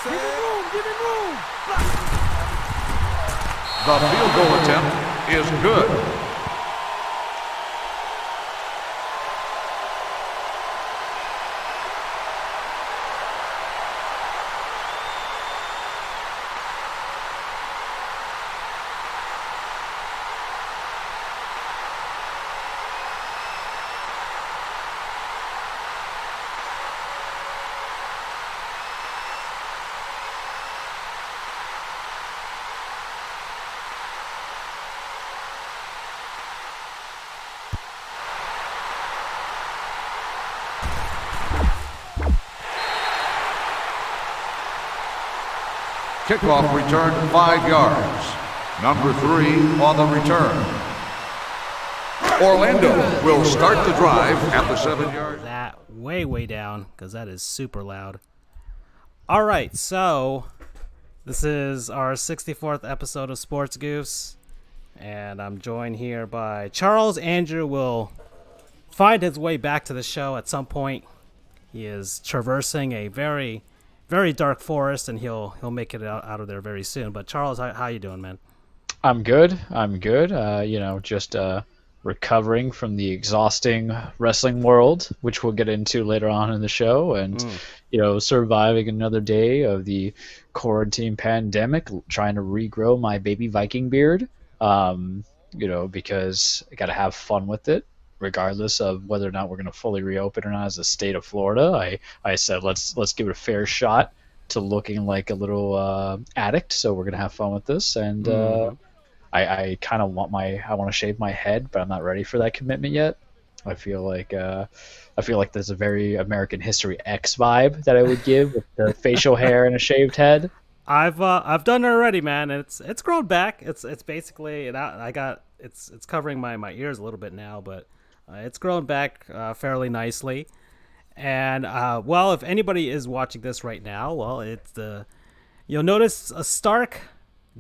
Give him room, give him room. The field goal attempt is good. Kickoff return 5 yards. Number 3 on the return. Orlando will start the drive at the 7-yard. That way down, because that is super loud. All right, so this is our 64th episode of Sports Goofs, and I'm joined here by Charles. Andrew will find his way back to the show at some point. He is traversing a very dark forest, and he'll make it out of there very soon. But Charles, how you doing, man? I'm good. Just recovering from the exhausting wrestling world, which we'll get into later on in the show, and surviving another day of the quarantine pandemic, trying to regrow my baby Viking beard. Because I got to have fun with it, regardless of whether or not we're going to fully reopen or not as a state of Florida. I said let's give it a fair shot to looking like a little addict, so we're going to have fun with this. And I kind of want to shave my head, but I'm not ready for that commitment yet. I feel like there's a very American History X vibe that I would give with the facial hair and a shaved head. I've done it already, man. It's grown back. It's basically it's covering my ears a little bit now, but it's grown back fairly nicely. And if anybody is watching this right now, you'll notice a stark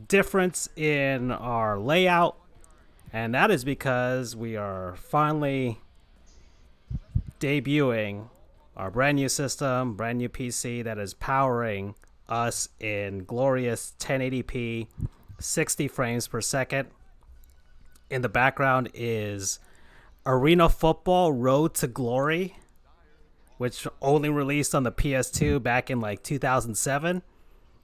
difference in our layout, and that is because we are finally debuting our brand new system, brand new PC that is powering us in glorious 1080p 60 frames per second. In the background is Arena Football Road to Glory, which only released on the PS2 back in 2007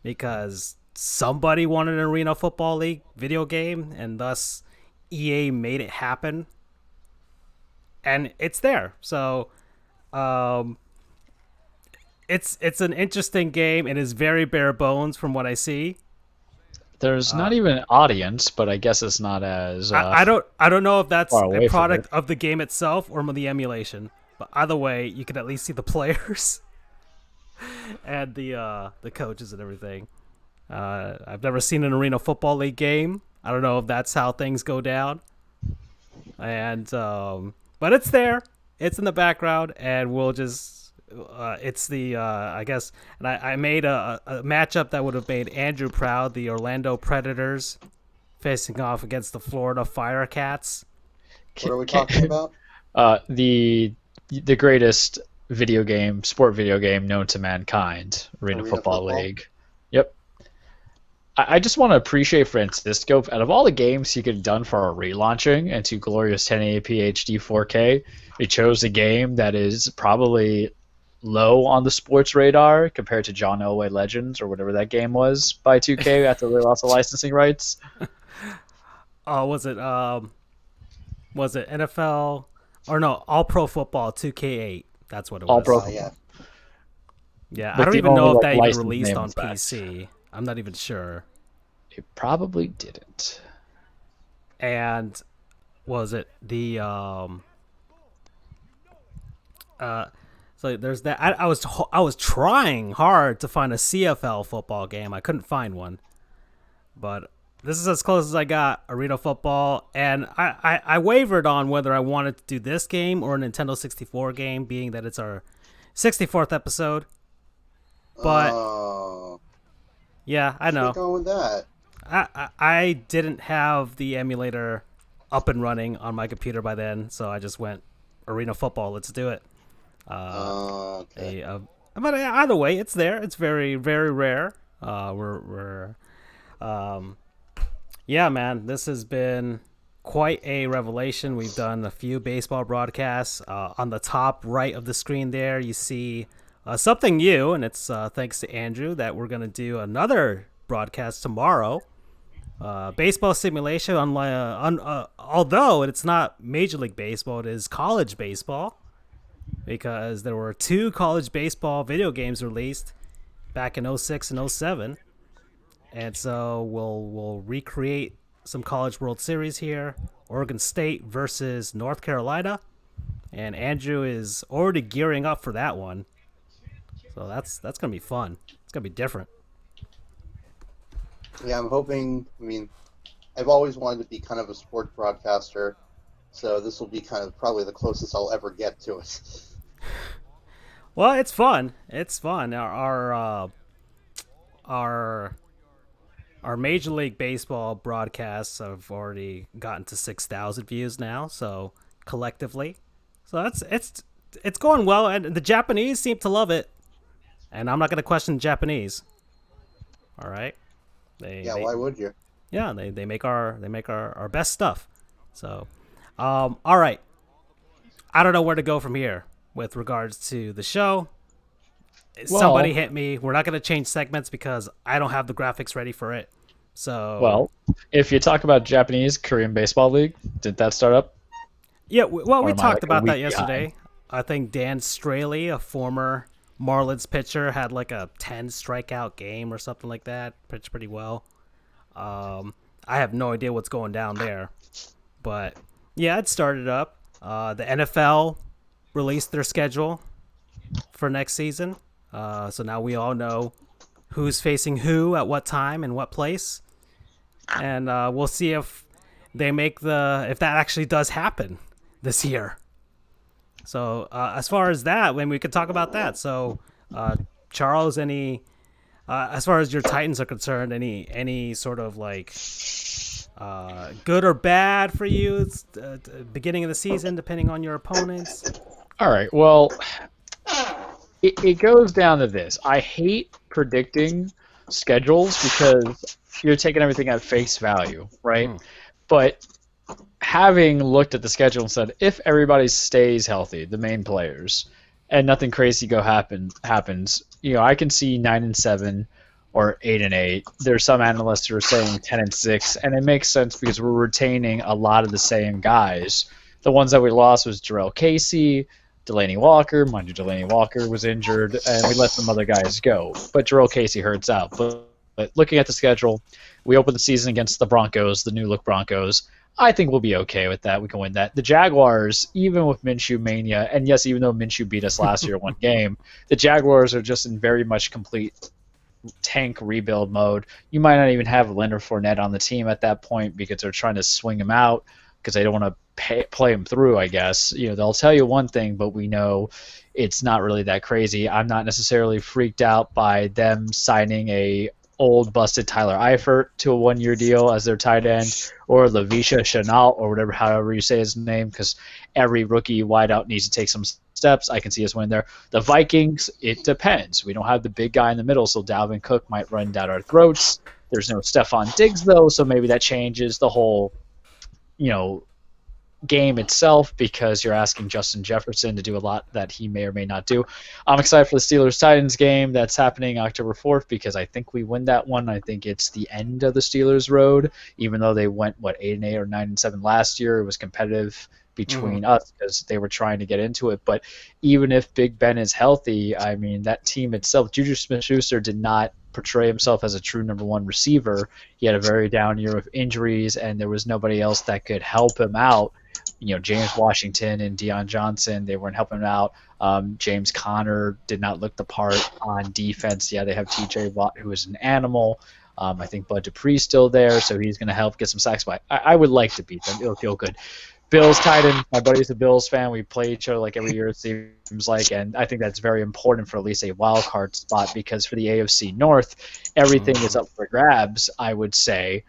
because somebody wanted an Arena Football League video game, and thus EA made it happen. And it's there. So it's an interesting game. It is very bare bones from what I see. There's not even an audience, but I guess it's not as I don't know if that's a product it. of the game itself or the emulation. But either way, you can at least see the players and the coaches and everything. I've never seen an Arena Football League game. I don't know if that's how things go down. And but it's there. It's in the background, and we'll just it's the I guess. And I made a matchup that would have made Andrew proud. The Orlando Predators facing off against the Florida Firecats. What are we talking about? The greatest sport video game known to mankind, Arena Football League. Yep. I just want to appreciate Francisco. Out of all the games he could have done for our relaunching into glorious 1080p HD 4K, he chose a game that is probably low on the sports radar compared to John Elway Legends or whatever that game was by 2K after they lost the licensing rights. Was it NFL or no, All Pro Football 2K8? That's what it was. All Pro. Yeah, I don't even know if that even released on PC. I'm not even sure. It probably didn't. And was it the so there's that. I was trying hard to find a CFL football game. I couldn't find one. But this is as close as I got, Arena Football, and I wavered on whether I wanted to do this game or a Nintendo 64 game, being that it's our 64th episode. But yeah, I know. Going with that. I didn't have the emulator up and running on my computer by then, so I just went Arena Football. Let's do it. Okay. But either way, it's there. It's very, very rare. We're yeah, man. This has been quite a revelation. We've done a few baseball broadcasts. On the top right of the screen there, you see something new, and it's thanks to Andrew that we're gonna do another broadcast tomorrow. Baseball simulation, although it's not Major League Baseball, it is college baseball because there were two college baseball video games released back in '06 and '07, and so we'll recreate some College World Series here. Oregon State versus North Carolina, and Andrew is already gearing up for that one. So that's gonna be fun. It's gonna be different. Yeah, I'm hoping. I mean, I've always wanted to be kind of a sports broadcaster, so this will be kind of probably the closest I'll ever get to it. Well, it's fun. It's fun. Our Major League Baseball broadcasts have already gotten to 6,000 views now, so collectively, so it's going well, and the Japanese seem to love it, and I'm not going to question the Japanese. All right, Why would you? yeah, they make our best stuff. So, all right, I don't know where to go from here with regards to the show. Somebody hit me. We're not going to change segments because I don't have the graphics ready for it. So, Well, if you talk about Japanese Korean Baseball League, did that start up? yeah, well, we am I talked like a about that week yesterday. I think Dan Straley, a former Marlins pitcher, had like a 10 strikeout game or something like that. Pitched pretty well. I have no idea what's going down there, but yeah, it started up. The NFL released their schedule for next season. So now we all know who's facing who at what time and what place, and we'll see if they make if that actually does happen this year. So as far as that, when we could talk about that. So Charles, as far as your Titans are concerned, any sort of like good or bad for you? It's beginning of the season, depending on your opponents. All right. Well, it goes down to this. I hate predicting schedules because you're taking everything at face value, right? But having looked at the schedule and said, if everybody stays healthy, the main players, and nothing crazy happens, I can see 9-7 or 8-8. There's some analysts who are saying 10-6, and it makes sense because we're retaining a lot of the same guys. The ones that we lost was Jarrell Casey, Delaney Walker. Mind you, Delaney Walker was injured, and we let some other guys go. But Jarrell Casey hurts out. But looking at the schedule, we open the season against the Broncos, the new look Broncos. I think we'll be okay with that. We can win that. The Jaguars, even with Minshew mania, and yes, even though Minshew beat us last year one game, the Jaguars are just in very much complete tank rebuild mode. You might not even have Leonard Fournette on the team at that point because they're trying to swing him out because they don't want to play him through, I guess. They'll tell you one thing, but we know it's not really that crazy. I'm not necessarily freaked out by them signing a old busted Tyler Eifert to a one-year deal as their tight end, or Lavisha Chenault, or however you say his name, because every rookie wideout needs to take some steps. I can see us win there. The Vikings, it depends. We don't have the big guy in the middle, so Dalvin Cook might run down our throats. There's no Stephon Diggs, though, so maybe that changes the whole, game itself because you're asking Justin Jefferson to do a lot that he may or may not do. I'm excited for the Steelers-Titans game that's happening October 4th because I think we win that one. I think it's the end of the Steelers' road, even though they went, 8-8 or 9-7 last year. It was competitive between us because they were trying to get into it. But even if Big Ben is healthy, I mean, that team itself, Juju Smith-Schuster did not portray himself as a true number one receiver. He had a very down year with injuries, and there was nobody else that could help him out. James Washington and Deion Johnson, they weren't helping him out. James Conner did not look the part on defense. Yeah, they have TJ Watt, who is an animal. I think Bud Dupree's still there, so he's going to help get some sacks. But I would like to beat them. It'll feel good. Bills Titans. My buddy's a Bills fan. We play each other like every year, it seems like, and I think that's very important for at least a wild card spot because for the AFC North, everything is up for grabs, I would say.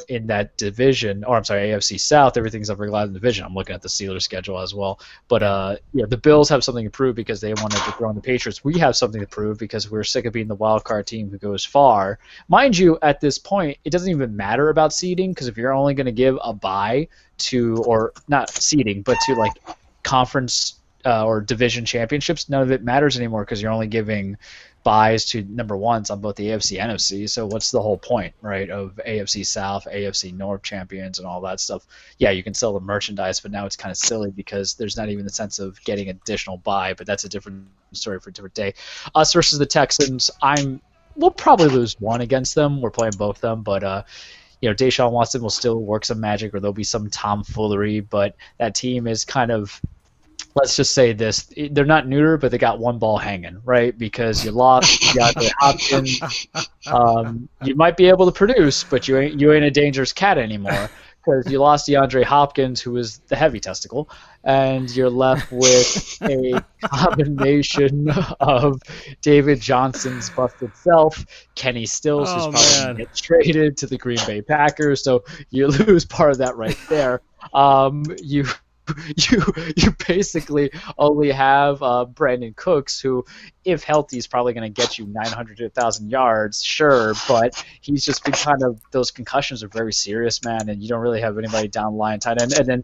in that division, or I'm sorry, AFC South. Everything's up regarding the division. I'm looking at the Steelers schedule as well. But the Bills have something to prove because they wanted to throw in the Patriots. We have something to prove because we're sick of being the wild card team who goes far. Mind you, at this point, it doesn't even matter about seeding because if you're only going to give a bye to, or not seeding, but to like conference or division championships, none of it matters anymore because you're only giving buys to number ones on both the AFC and NFC. So what's the whole point, right, of AFC South, AFC North champions and all that stuff? Yeah, you can sell the merchandise, but now it's kind of silly because there's not even the sense of getting additional buy, but that's a different story for a different day. Us versus the Texans, we'll probably lose one against them. We're playing both of them, but Deshaun Watson will still work some magic or there'll be some tomfoolery, but that team is kind of, let's just say this, they're not neuter, but they got one ball hanging, right? Because you lost DeAndre Hopkins. You might be able to produce, but you ain't a dangerous cat anymore because you lost DeAndre Hopkins, who was the heavy testicle, and you're left with a combination of David Johnson's busted self, Kenny Stills, who's probably going to get traded to the Green Bay Packers, so you lose part of that right there. You basically only have Brandon Cooks, who, if healthy, is probably going to get you 900 to 1,000 yards, sure, but he's just been kind of, those concussions are very serious, man, and you don't really have anybody down the line tight end. And then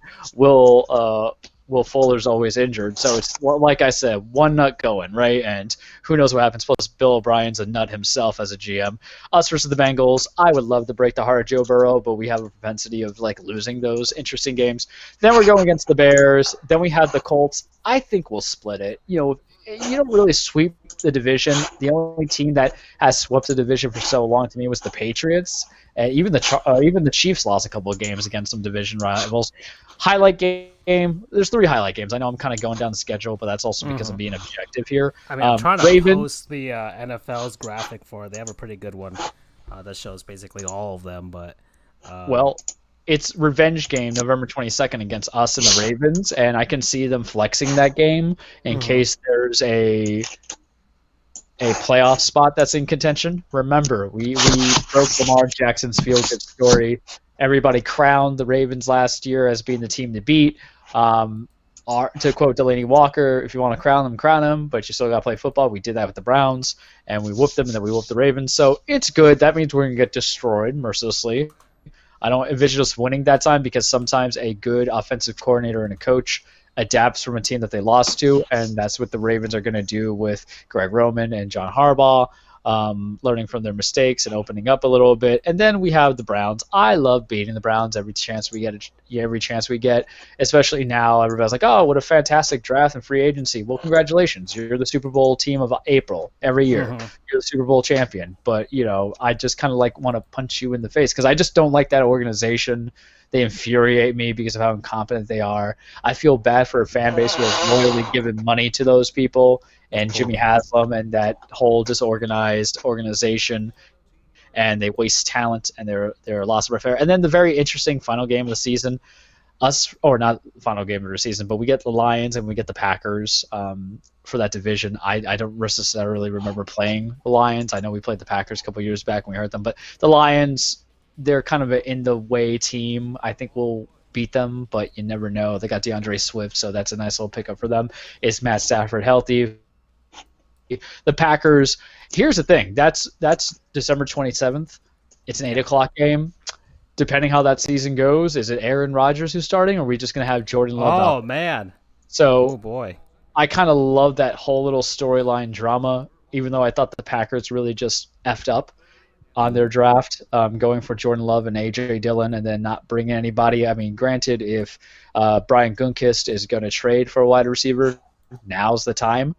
Will Fuller's always injured, so it's like I said, one nut going, right? And who knows what happens. Plus, Bill O'Brien's a nut himself as a GM. Us versus the Bengals, I would love to break the heart of Joe Burrow, but we have a propensity of like losing those interesting games. Then we're going against the Bears. Then we have the Colts. I think we'll split it. You don't really sweep the division. The only team that has swept the division for so long to me was the Patriots. Even the Chiefs lost a couple of games against some division rivals. Highlight game. There's 3 highlight games. I know I'm kind of going down the schedule, but that's also because I'm being objective here. I mean, I'm trying to post the NFL's graphic for it. They have a pretty good one that shows basically all of them. But well, it's revenge game November 22nd against us and the Ravens, and I can see them flexing that game in case there's a playoff spot that's in contention. Remember, we broke Lamar Jackson's feel-good story. Everybody crowned the Ravens last year as being the team to beat. To quote Delaney Walker, if you want to crown them, but you still got to play football. We did that with the Browns, and we whooped them, and then we whooped the Ravens. So it's good. That means we're going to get destroyed mercilessly. I don't envision us winning that time because sometimes a good offensive coordinator and a coach adapts from a team that they lost to, and that's what the Ravens are going to do with Greg Roman and John Harbaugh, learning from their mistakes and opening up a little bit. And then we have the Browns. I love beating the Browns every chance we get, especially now. Everybody's like, oh, what a fantastic draft and free agency. Well, congratulations. You're the Super Bowl team of April every year. You're the Super Bowl champion. But, I just kind of want to punch you in the face because I just don't like that organization. They infuriate me because of how incompetent they are. I feel bad for a fan base who has loyally given money to those people and Jimmy Haslam and that whole disorganized organization, and they waste talent and they're a loss of affair. And then the very interesting final game of the season, not final game of the season, but we get the Lions and we get the Packers for that division. I don't necessarily remember playing the Lions. I know we played the Packers a couple years back when we heard them, but the Lions, they're kind of an in-the-way team. I think we'll beat them, but you never know. They got DeAndre Swift, so that's a nice little pickup for them. Is Matt Stafford healthy? The Packers, here's the thing. That's December 27th. It's an 8 o'clock game. Depending how that season goes, is it Aaron Rodgers who's starting, or are we just going to have Jordan Love out? Oh, man. So, oh, boy. I kind of love that whole little storyline drama, even though I thought the Packers really just effed up on their draft, going for Jordan Love and A.J. Dillon and then not bringing anybody. I mean, granted, if Brian Gunkist is going to trade for a wide receiver, now's the time.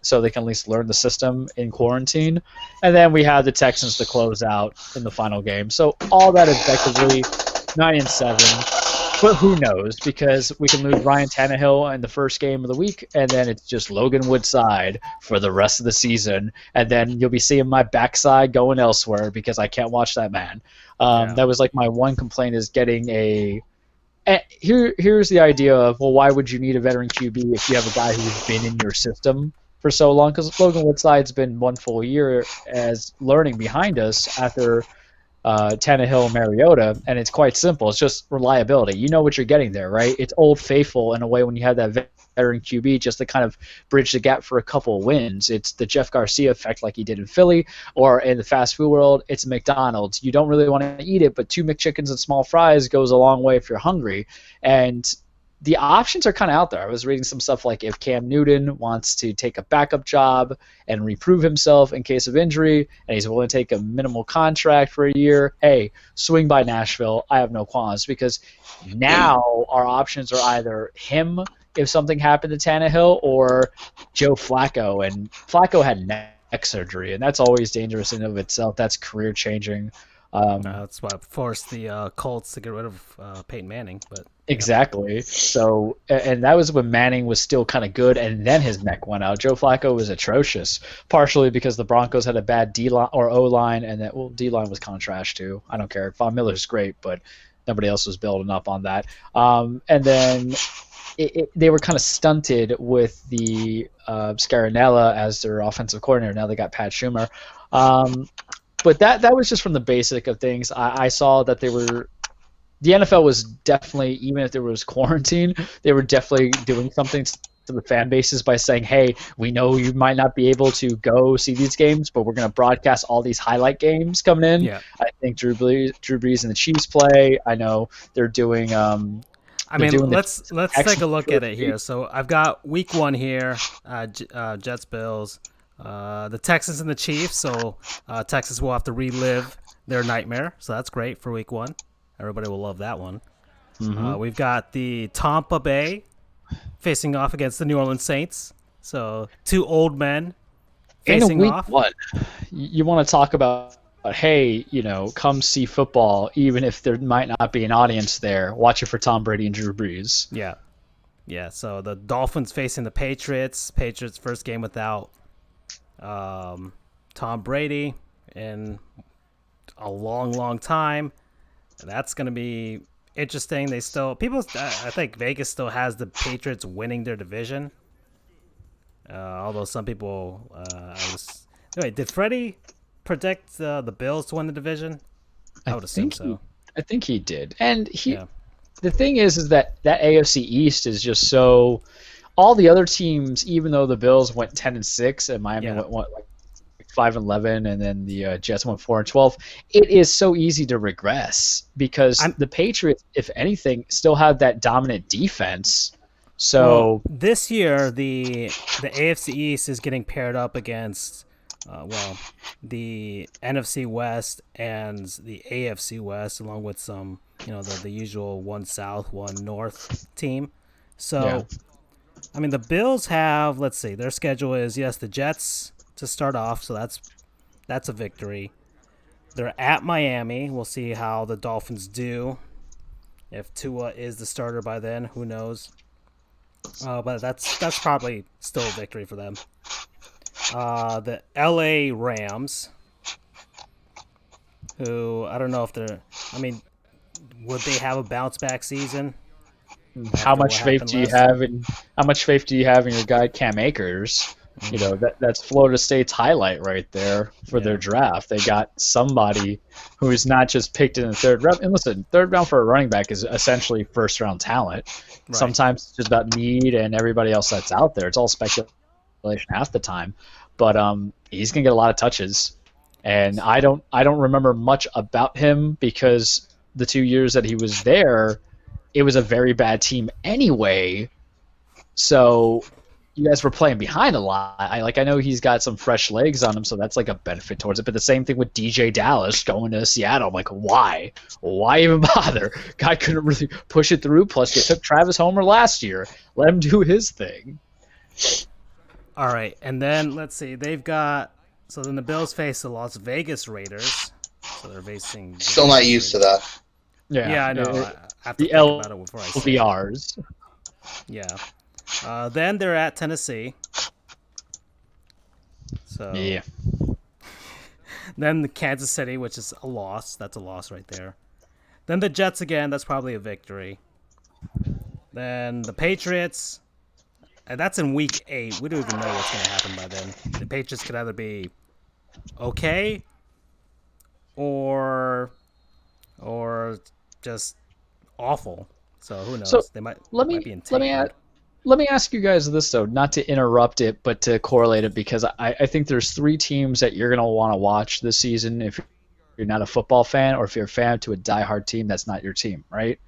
So they can at least learn the system in quarantine. And then we have the Texans to close out in the final game. So all that effectively 9-7. But who knows? Because we can lose Ryan Tannehill in the first game of the week, and then it's just Logan Woodside for the rest of the season. And then you'll be seeing my backside going elsewhere because I can't watch that man. That was like my one complaint is getting a – here's the idea of, well, why would you need a veteran QB if you have a guy who's been in your system for so long? Because Logan Woodside's been one full year as learning behind us after Tannehill, Mariota, and it's quite simple. It's just reliability. You know what you're getting there, right? It's old faithful in a way when you have that veteran QB just to kind of bridge the gap for a couple of wins. It's the Jeff Garcia effect like he did in Philly, or in the fast food world, it's McDonald's. You don't really want to eat it, but 2 McChickens and small fries goes a long way if you're hungry. And the options are kind of out there. I was reading some stuff like if Cam Newton wants to take a backup job and reprove himself in case of injury, and he's willing to take a minimal contract for a year, hey, swing by Nashville. I have no qualms because now our options are either him if something happened to Tannehill or Joe Flacco. And Flacco had neck surgery, and that's always dangerous in and of itself. That's career changing. That's what forced the Colts to get rid of Peyton Manning. But exactly. So, and that was when Manning was still kind of good, and then his neck went out. Joe Flacco was atrocious, partially because the Broncos had a bad D line or O line, and that D line was kind of trash too. I don't care. Von Miller's great, but nobody else was building up on that. And then they were kind of stunted with the Scarinella as their offensive coordinator. Now they got Pat Schumer. But that was just from the basic of things. I saw that the NFL was definitely, even if there was quarantine, they were definitely doing something to the fan bases by saying, hey, we know you might not be able to go see these games, but we're going to broadcast all these highlight games coming in. Yeah. I think Drew Brees and the Chiefs play. I know they're doing let's take a look at it here. So I've got week 1 here, Jets, Bills. The Texans and the Chiefs, so Texas will have to relive their nightmare, so that's great for week 1. Everybody will love that one. Mm-hmm. We've got the Tampa Bay facing off against the New Orleans Saints, so 2 old men facing off. What you want to talk about? Hey, come see football, even if there might not be an audience there. Watch it for Tom Brady and Drew Brees. Yeah. So the Dolphins facing the Patriots. Patriots first game without Tom Brady in a long time. That's going to be interesting. I think Vegas still has the Patriots winning their division. Although some people, did Freddie predict the Bills to win the division? I would assume so. I think he did. And the thing is that AFC East is just so. All the other teams, even though the Bills went 10-6 and Miami went like 5-11, and then the Jets went 4-12, it is so easy to regress because the Patriots, if anything, still have that dominant defense. So this year, the AFC East is getting paired up against the NFC West and the AFC West, along with some the usual one South, one North team. So. Yeah. I mean, the Bills have, let's see, their schedule is, the Jets to start off, so that's a victory. They're at Miami. We'll see how the Dolphins do. If Tua is the starter by then, who knows? But that's probably still a victory for them. The LA Rams, who I don't know if would they have a bounce back season? How much faith do you have in your guy Cam Akers? That's Florida State's highlight right there for their draft. They got somebody who is not just picked in the 3rd round. And listen, 3rd round for a running back is essentially 1st round talent. Right. Sometimes it's just about need and everybody else that's out there. It's all speculation half the time, but he's gonna get a lot of touches. And I don't remember much about him because the 2 years that he was there, it was a very bad team anyway. So you guys were playing behind a lot. I know he's got some fresh legs on him, so that's like a benefit towards it. But the same thing with DJ Dallas going to Seattle. I'm like, why? Why even bother? Guy couldn't really push it through. Plus, they took Travis Homer last year. Let him do his thing. All right, and then let's see. Then the Bills face the Las Vegas Raiders. So they're facing. Still not used to that. Yeah, I know. I have to the think about it before I say LVRs. Yeah. Then they're at Tennessee. So yeah. Then the Kansas City, which is a loss. That's a loss right there. Then the Jets again. That's probably a victory. Then the Patriots. And that's in week 8. We don't even know what's going to happen by then. The Patriots could either be okay or or just awful. So who So knows? They might let might me be in let tank me mode. let me ask you guys this though, not to interrupt it, but to correlate it because I think there's three teams that you're gonna want to watch this season if you're not a football fan or if you're a fan to a diehard team that's not your team, right?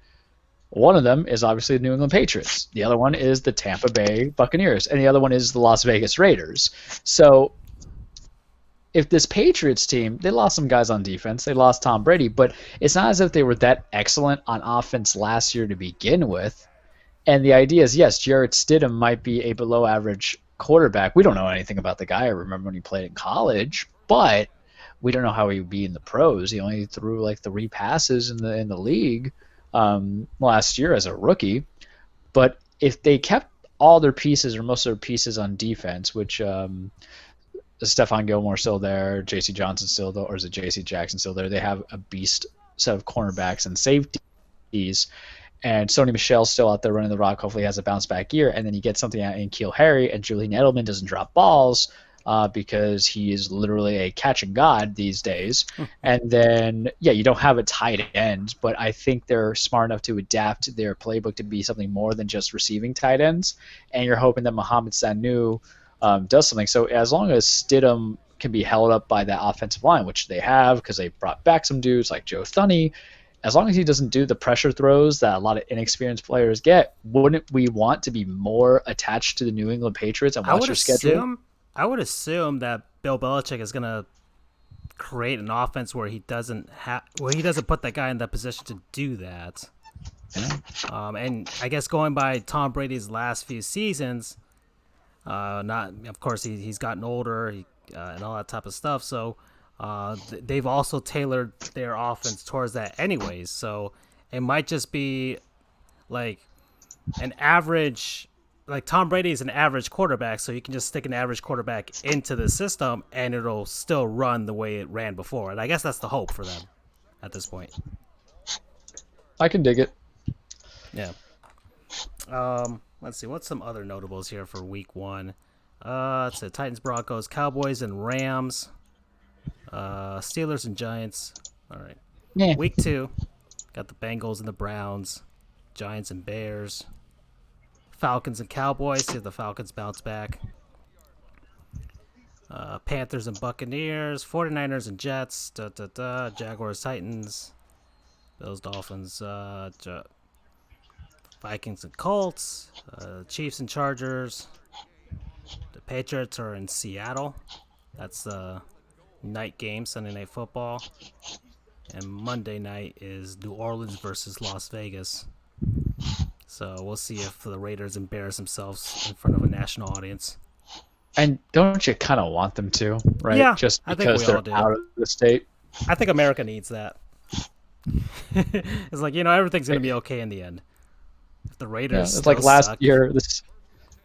One of them is obviously the New England Patriots. The other one is the Tampa Bay Buccaneers, and the other one is the Las Vegas Raiders. So if this Patriots team, they lost some guys on defense, they lost Tom Brady, but it's not as if they were that excellent on offense last year to begin with. And the idea is, yes, Jarrett Stidham might be a below average quarterback. We don't know anything about the guy. I remember when he played in college, but we don't know how he would be in the pros. He only threw like 3 passes in the league last year as a rookie. But if they kept all their pieces or most of their pieces on defense, which Stephon Gilmore still there, J.C. Johnson still there, or is it J.C. Jackson still there? They have a beast set of cornerbacks and safeties. And Sony Michel's still out there running the rock. Hopefully, he has a bounce back year. And then you get something out in Keel Harry, and Julian Edelman doesn't drop balls because he is literally a catching god these days. And then, yeah, you don't have a tight end, but I think they're smart enough to adapt their playbook to be something more than just receiving tight ends. And you're hoping that Mohamed Sanu does something. So as long as Stidham can be held up by that offensive line, which they have because they brought back some dudes like Joe Thuney, as long as he doesn't do the pressure throws that a lot of inexperienced players get, wouldn't we want to be more attached to the New England Patriots and I watch would their schedule? assume I would assume that Bill Belichick is gonna create an offense where he doesn't put that guy in that position to do that. Yeah. And I guess going by Tom Brady's last few seasons, not of course he's gotten older and all that type of stuff. So they've also tailored their offense towards that, anyways. So it might just be like an average. Like Tom Brady is an average quarterback, so you can just stick an average quarterback into the system, and it'll still run the way it ran before. And I guess that's the hope for them at this point. I can dig it. Yeah. Let's see. What's some other notables here for week one? It's the Titans, Broncos, Cowboys, and Rams. Steelers and Giants. All right. Yeah. Week two, got the Bengals and the Browns, Giants and Bears, Falcons and Cowboys. See if the Falcons bounce back. Panthers and Buccaneers, 49ers and Jets, Jaguars, Titans, Bills, Dolphins, Vikings and Colts, Chiefs and Chargers. The Patriots are in Seattle. That's the night game, Sunday Night Football. And Monday night is New Orleans versus Las Vegas. So we'll see if the Raiders embarrass themselves in front of a national audience. And don't you kind of want them to, right? Yeah, Just I think because we they're all do. out of the state. I think America needs that. It's like, everything's going to be okay in the end. If the Yeah, Raiders it's like still last suck, year.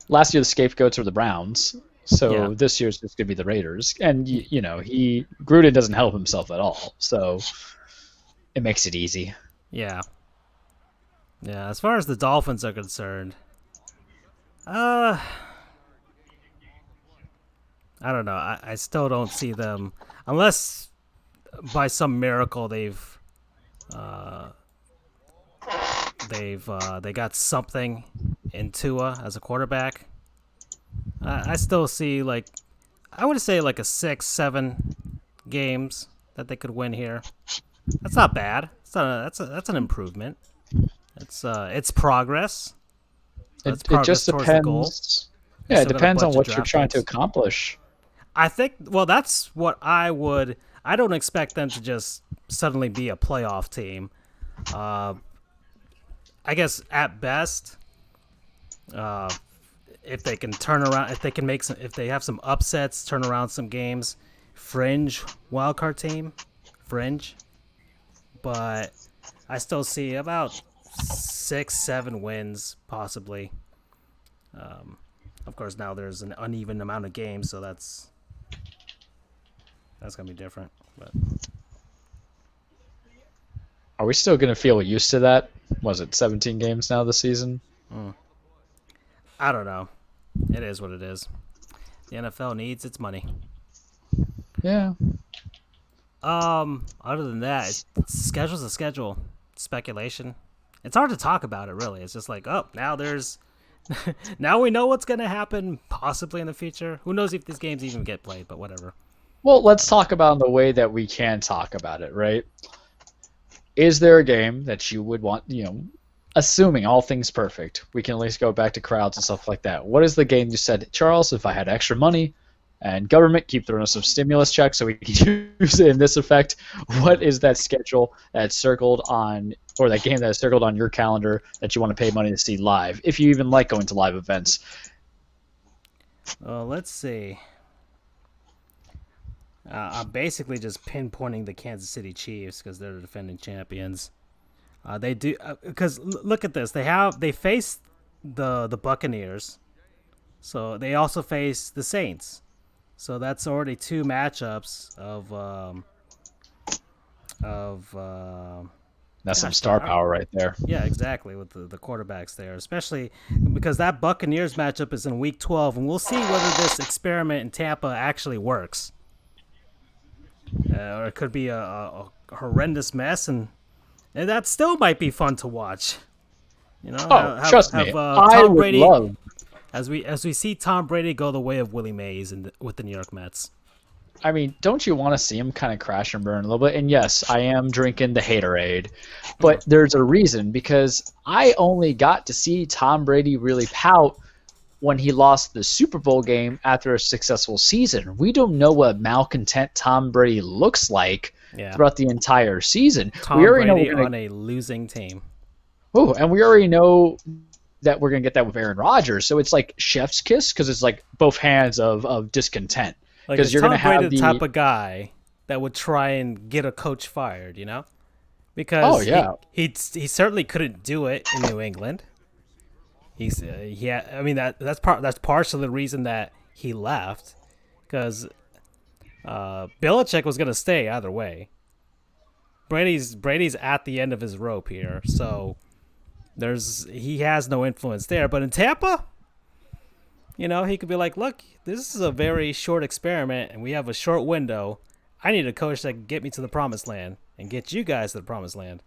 Last year the scapegoats were the Browns, so Yeah. this year's just gonna be the Raiders. And Gruden doesn't help himself at all, so it makes it easy. Yeah. Yeah, as far as the Dolphins are concerned, I don't know. I still don't see them, unless by some miracle they got something in Tua as a quarterback. I still see, like, I would say like a 6-7 games that they could win here. That's not bad. That's an improvement. It's progress. So it's It just progress towards the goal. depends. They Yeah, it still got a depends on bunch of what you're draft trying to picks. accomplish. I think, well, that's what I would. I don't expect them to just suddenly be a playoff team. I guess at best, if they can turn around, if they can make some, if they have some upsets, turn around some games, fringe wildcard team, fringe. But I still see about 6-7 wins possibly. Of course, now there's an uneven amount of games, so that's gonna be different. But Are we still gonna feel used to that? Was it 17 games now this season? I don't know. It is what it is. The NFL needs its money. Yeah. Other than that, schedule's a schedule. Speculation. It's hard to talk about it, really. It's just like, oh, now there's, now we know what's gonna happen possibly in the future. Who knows if these games even get played? But whatever. Well, let's talk about the way that we can talk about it, right? Is there a game that you would want, assuming all things perfect, we can at least go back to crowds and stuff like that. What is the game you said, Charles, if I had extra money and government keep throwing us some stimulus checks so we can use it in this effect, what is that schedule that's circled on, or that game that is circled on your calendar that you want to pay money to see live, if you even like going to live events? Let's see. I'm basically just pinpointing the Kansas City Chiefs because they're the defending champions. They do because look at this. They face the Buccaneers, so they also face the Saints. So that's already two matchups of That's some star power right there. yeah, exactly, with the quarterbacks there, especially because that Buccaneers matchup is in Week 12, and we'll see whether this experiment in Tampa actually works. Or it could be a horrendous mess, and that still might be fun to watch. Trust me, I Tom would Brady, love. as we see Tom Brady go the way of Willie Mays with the New York Mets. I mean, don't you want to see him kind of crash and burn a little bit? And yes, I am drinking the haterade, but there's a reason, because I only got to see Tom Brady really pout when he lost the Super Bowl game after a successful season. We don't know what malcontent Tom Brady looks like throughout the entire season. Tom we already Brady know on a losing team. Oh, and we already know that we're going to get that with Aaron Rodgers. So it's like chef's kiss, because it's like both hands of discontent. Like, Because you're going to have the type of guy that would try and get a coach fired, Because he certainly couldn't do it in New England. I mean that's partially the reason that he left, because Belichick was going to stay either way. Brady's at the end of his rope here, so he has no influence there. But in Tampa, he could be like, look, this is a very short experiment, and we have a short window. I need a coach that can get me to the promised land and get you guys to the promised land.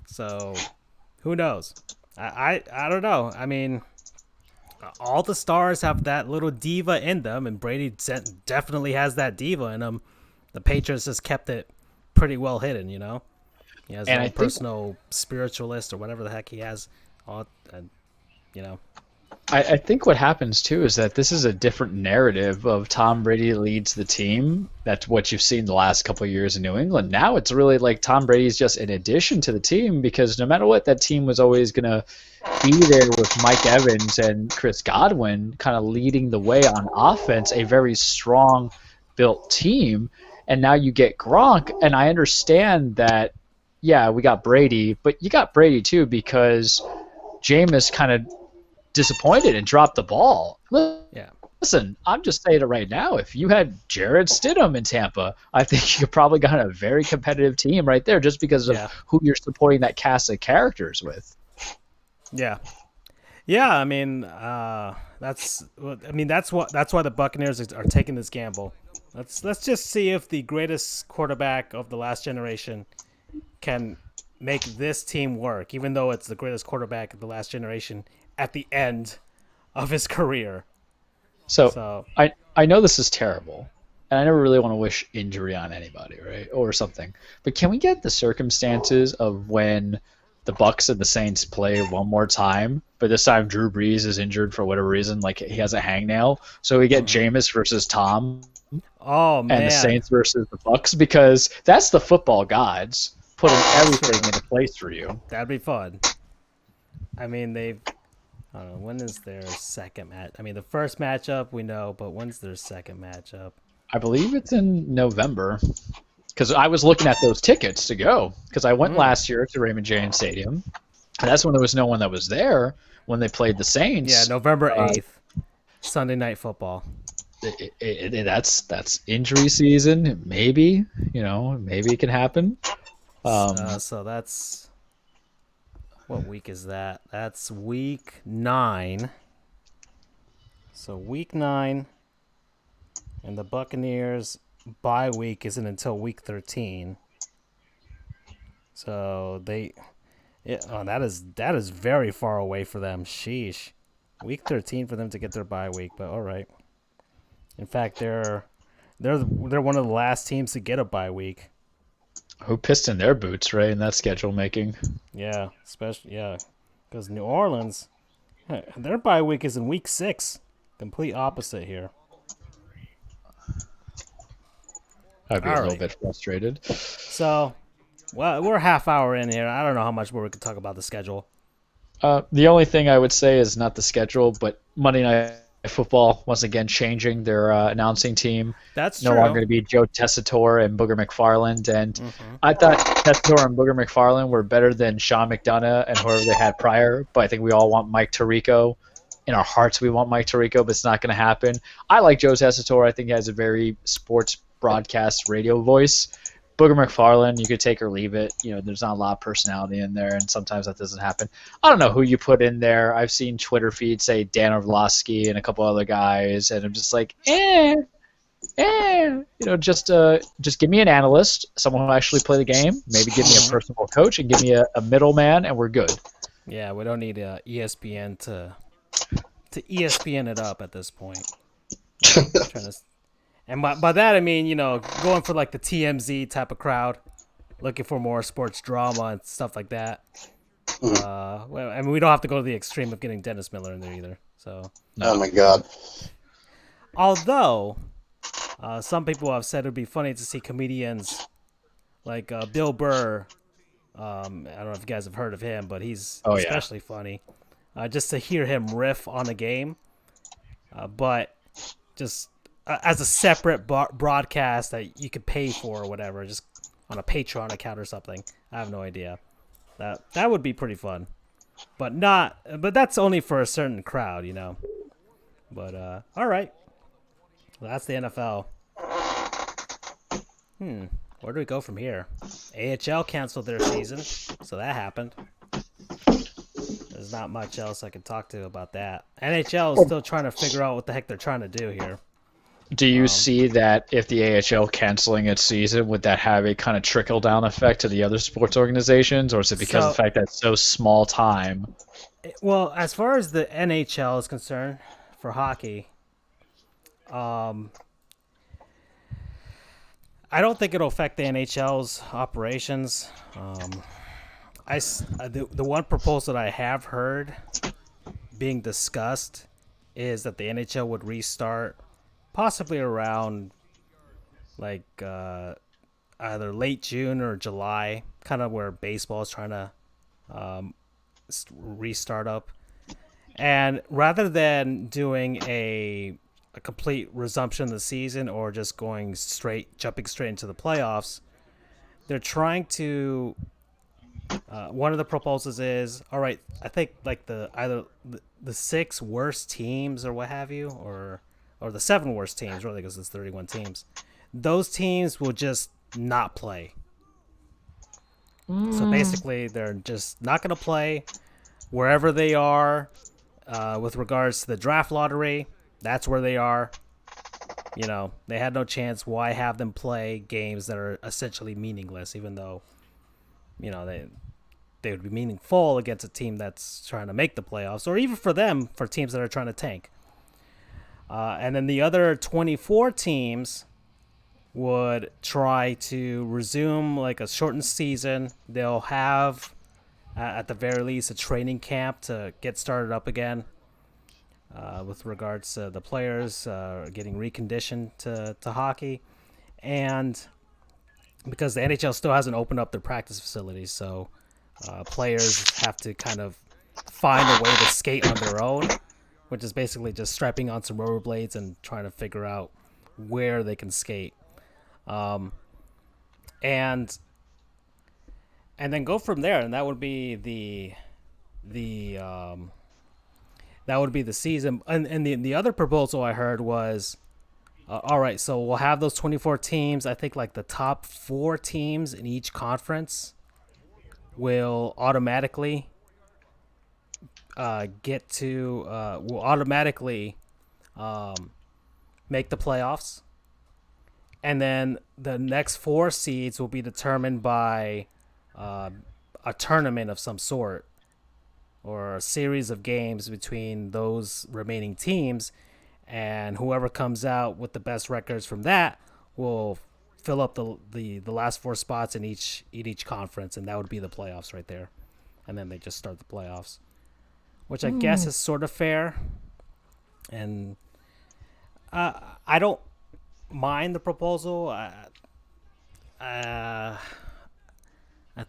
So, who knows? I don't know. I mean, all the stars have that little diva in them, and Brady definitely has that diva in him. The Patriots just kept it pretty well hidden, He has a personal spiritualist or whatever the heck he has. I think what happens too is that this is a different narrative of Tom Brady leads the team. That's what you've seen the last couple of years in New England. Now it's really like Tom Brady's just an addition to the team, because no matter what, that team was always going to be there with Mike Evans and Chris Godwin kind of leading the way on offense, a very strong built team. And now you get Gronk, and I understand that, yeah, we got Brady, but you got Brady too because Jameis kind of disappointed and dropped the ball. Yeah. Listen, I'm just saying it right now. If you had Jared Stidham in Tampa, I think you probably got a very competitive team right there, just because of who you're supporting that cast of characters with. Yeah. Yeah, I mean, that's why the Buccaneers are taking this gamble. Let's just see if the greatest quarterback of the last generation can make this team work, even though it's the greatest quarterback of the last generation at the end of his career. So I know this is terrible, and I never really want to wish injury on anybody, right, or something. But can we get the circumstances of when the Bucs and the Saints play one more time, but this time Drew Brees is injured for whatever reason, like he has a hangnail, so we get Jameis versus Tom. Oh man! And the Saints versus the Bucs, because that's the football gods putting everything into place for you. That'd be fun. I mean, when is their second match? I mean, the first matchup we know, but when's their second matchup? I believe it's in November, because I was looking at those tickets to go, because I went last year to Raymond James Stadium, and that's when there was no one that was there when they played the Saints. Yeah, November 8th, Sunday Night Football. That's injury season. Maybe it can happen. So that's, what week is that? That's week 9. So week 9, and the Buccaneers bye week isn't until week 13. So that is very far away for them. Sheesh. Week 13 for them to get their bye week, but all right. In fact, they're one of the last teams to get a bye week. Who pissed in their boots, right? In that schedule making. Yeah, especially because New Orleans, their bye week is in week 6. Complete opposite here. I'd be a All little right. bit frustrated. So, well, we're a half hour in here. I don't know how much more we could talk about the schedule. The only thing I would say is not the schedule, but Monday Night Football once again changing their announcing team. That's No true. longer to be Joe Tessitore and Booger McFarland. And Mm-hmm. I thought Tessitore and Booger McFarland were better than Sean McDonough and whoever they had prior. But I think we all want Mike Tirico. In our hearts, we want Mike Tirico, but it's not going to happen. I like Joe Tessitore. I think he has a very sports broadcast radio voice. Booger McFarland, you could take or leave it. There's not a lot of personality in there, and sometimes that doesn't happen. I don't know who you put in there. I've seen Twitter feeds say Dan Orlovsky and a couple other guys, and I'm just like, just give me an analyst, someone who actually play the game. Maybe give me a personal coach and give me a middleman, and we're good. Yeah, we don't need ESPN to ESPN it up at this point. And by that I mean, going for like the TMZ type of crowd, looking for more sports drama and stuff like that. I mean, we don't have to go to the extreme of getting Dennis Miller in there either. So, Oh my God. although some people have said it would be funny to see comedians like Bill Burr. I don't know if you guys have heard of him, but he's especially funny. Just to hear him riff on a game, but just as a separate broadcast that you could pay for or whatever, just on a Patreon account or something. I have no idea. That would be pretty fun, but that's only for a certain crowd, But all right, well, that's the NFL. Where do we go from here? AHL canceled their season, so that happened. There's not much else I can talk to about that. NHL is still trying to figure out what the heck they're trying to do here. Do you see that if the AHL canceling its season, would that have a kind of trickle-down effect to the other sports organizations, or is it because of the fact that it's so small time? Well, as far as the NHL is concerned, for hockey, I don't think it'll affect the NHL's operations. The one proposal that I have heard being discussed is that the NHL would restart possibly around like either late June or July, kind of where baseball is trying to restart up. And rather than doing a complete resumption of the season or just jumping straight into the playoffs, they're trying to. One of the proposals is, all right, I think like either the 6 worst teams or what have you, or the 7 worst teams, really, because it's 31 teams. Those teams will just not play. So basically, they're just not going to play wherever they are. With regards to the draft lottery, that's where they are. They had no chance. Why have them play games that are essentially meaningless, even though, they would be meaningful against a team that's trying to make the playoffs, or even for teams that are trying to tank. And then the other 24 teams would try to resume like a shortened season. They'll have, at the very least, a training camp to get started up again. With regards to the players getting reconditioned to hockey. And because the NHL still hasn't opened up their practice facilities, so players have to kind of find a way to skate on their own, which is basically just strapping on some rollerblades and trying to figure out where they can skate. And then go from there, and that would be the season. And the other proposal I heard was, all right, so we'll have those 24 teams. I think like the top 4 teams in each conference will automatically make the playoffs. and then the next 4 seeds will be determined by uh, a tournament of some sort or a series of games between those remaining teams, and whoever comes out with the best records from that will fill up the last 4 spots in each conference, and that would be the playoffs right there. And then they just start the playoffs, which I guess is sort of fair. And I don't mind the proposal. Uh, I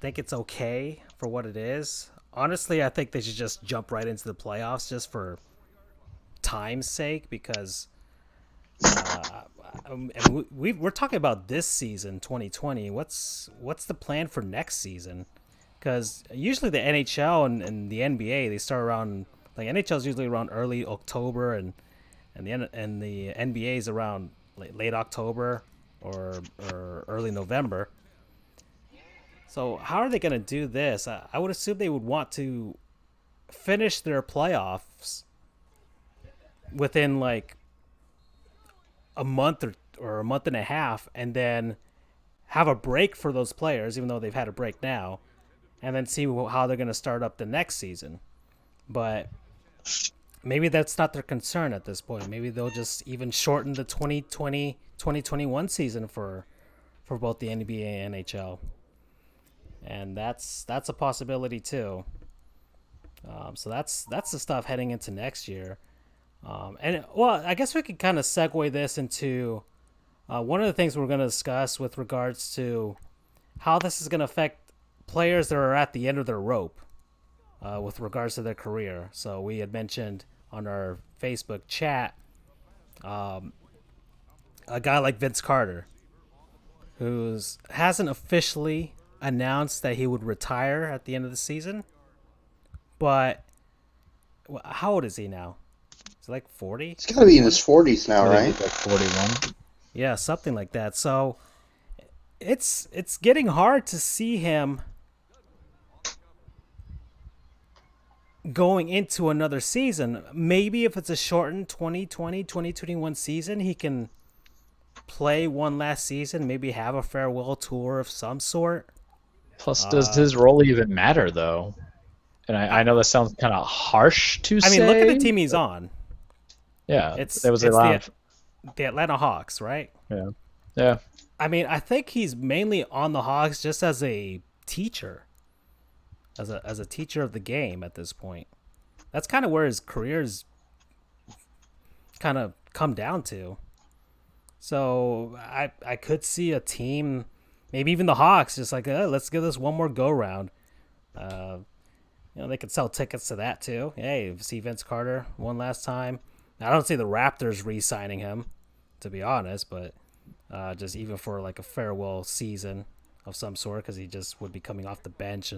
think it's okay for what it is. Honestly, I think they should just jump right into the playoffs just for time's sake, because and we're talking about this season, 2020. What's the plan for next season? Because usually the NHL and the NBA, they start around, like, NHL is usually around early October, and the NBA is around late October or early November. So how are they going to do this? I would assume they would want to finish their playoffs within like a month or a month and a half, and then have a break for those players, even though they've had a break now, and then see how they're going to start up the next season. But maybe that's not their concern at this point. Maybe they'll just even shorten the 2020-2021 season for both the NBA and NHL. And that's a possibility too. So that's the stuff heading into next year. I guess we could kind of segue this into one of the things we're going to discuss with regards to how this is going to affect players that are at the end of their rope with regards to their career. So we had mentioned on our Facebook chat a guy like Vince Carter, who hasn't officially announced that he would retire at the end of the season. But how old is he now? Is he like 40? He's got to be in his 40s now, I right? think he's like 41. Yeah, something like that. So it's getting hard to see him going into another season. Maybe if it's a shortened 2020-2021 season, he can play one last season, maybe have a farewell tour of some sort. Plus, does his role even matter, though? And I know that sounds kind of harsh to say. I mean, look at the team he's on. Yeah, It's there was a lot of... the Atlanta Hawks, right? Yeah. Yeah. I mean, I think he's mainly on the Hawks just as a teacher, as a teacher of the game at this point. That's kind of where his career's kind of come down to. So I could see a team, maybe even the Hawks, just like, let's give this one more go round. They could sell tickets to that too. Hey, see Vince Carter one last time. I don't see the Raptors re-signing him, to be honest, but just even for like a farewell season of some sort, because he just would be coming off the bench.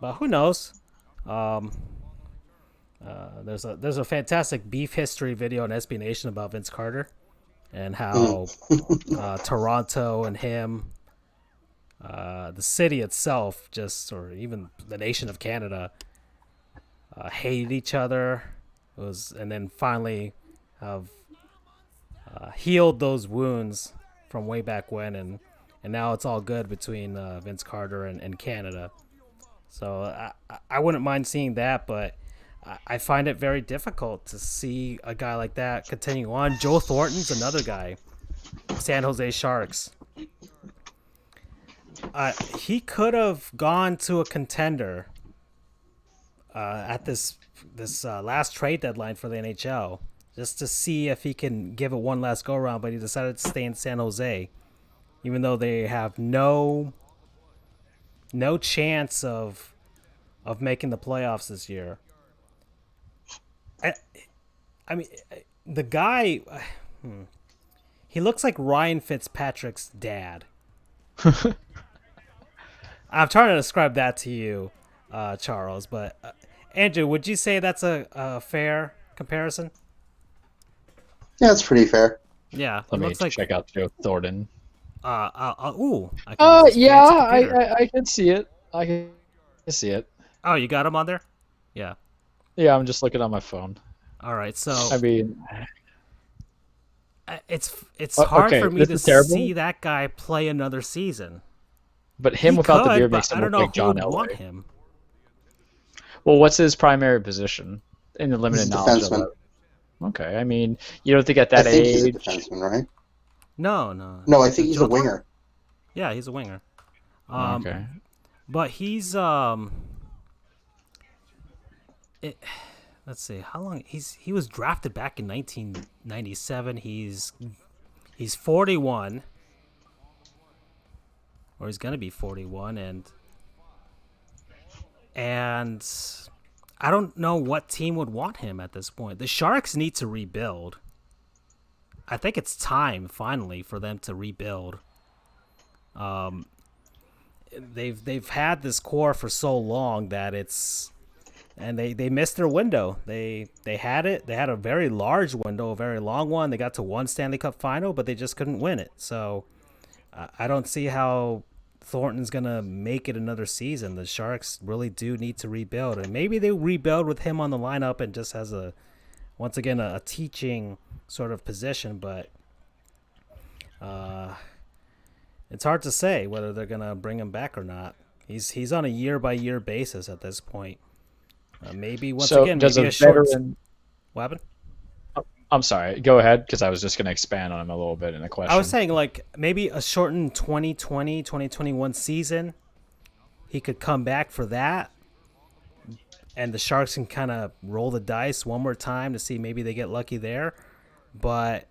But who knows? There's a fantastic beef history video on SB Nation about Vince Carter and how Toronto and him, the city itself, or even the nation of Canada, hated each other. And then finally have healed those wounds from way back when, and now it's all good between Vince Carter and Canada. So I wouldn't mind seeing that, but I find it very difficult to see a guy like that continue on. Joe Thornton's another guy, San Jose Sharks. He could have gone to a contender at this last trade deadline for the NHL, just to see if he can give it one last go around, but he decided to stay in San Jose, even though they have no chance of making the playoffs this year. I mean, the guy, he looks like Ryan Fitzpatrick's dad. I'm trying to describe that to you, Charles, but Andrew, would you say that's a fair comparison? Yeah, it's pretty fair. Yeah, Let me check out Joe Thornton. I can use this Yeah, fancy computer. I can see it. I can see it. Oh, you got him on there? Yeah. Yeah, I'm just looking on my phone. All right. So I mean, It's hard Okay, for me this to is terrible. see that guy play another season. But him He without the could, beard but makes I him don't look know like who John would want Elway. him. Well, what's his primary position in the He's limited a knowledge of defenseman. it? Okay, I mean, you don't think at I that think he's a age? defenseman, right? No. No, I think he's a Joe Thornton? winger. Yeah, he's a winger. Okay. But he's it, let's see how long he was drafted back in 1997. He's 41, or he's gonna be 41, and I don't know what team would want him at this point. The Sharks need to rebuild. I think it's time finally for them to rebuild. They've had this core for so long that they missed their window. They had it. They had a very large window, a very long one. They got to one Stanley Cup final, but they just couldn't win it. So I don't see how Thornton's gonna make it another season. The Sharks really do need to rebuild, and maybe they rebuild with him on the lineup and just as once again a teaching sort of position. But it's hard to say whether they're gonna bring him back or not. He's on a year-by-year basis at this point. Maybe once So again, does maybe a a short. veteran? What happened? I'm sorry. Go ahead, because I was just going to expand on him a little bit in a question. I was saying like maybe a shortened 2020, 2021 season. He could come back for that, and the Sharks can kind of roll the dice one more time to see maybe they get lucky there. But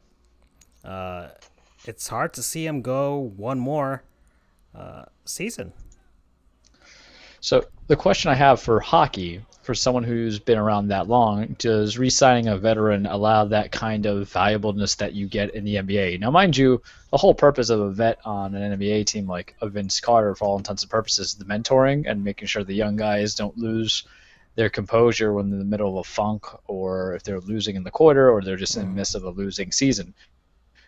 it's hard to see him go one more season. So the question I have for hockey, for someone who's been around that long, does re-signing a veteran allow that kind of valuableness that you get in the NBA? Now, mind you, the whole purpose of a vet on an NBA team like a Vince Carter, for all intents and purposes, is the mentoring and making sure the young guys don't lose their composure when they're in the middle of a funk, or if they're losing in the quarter, or they're just in the midst of a losing season.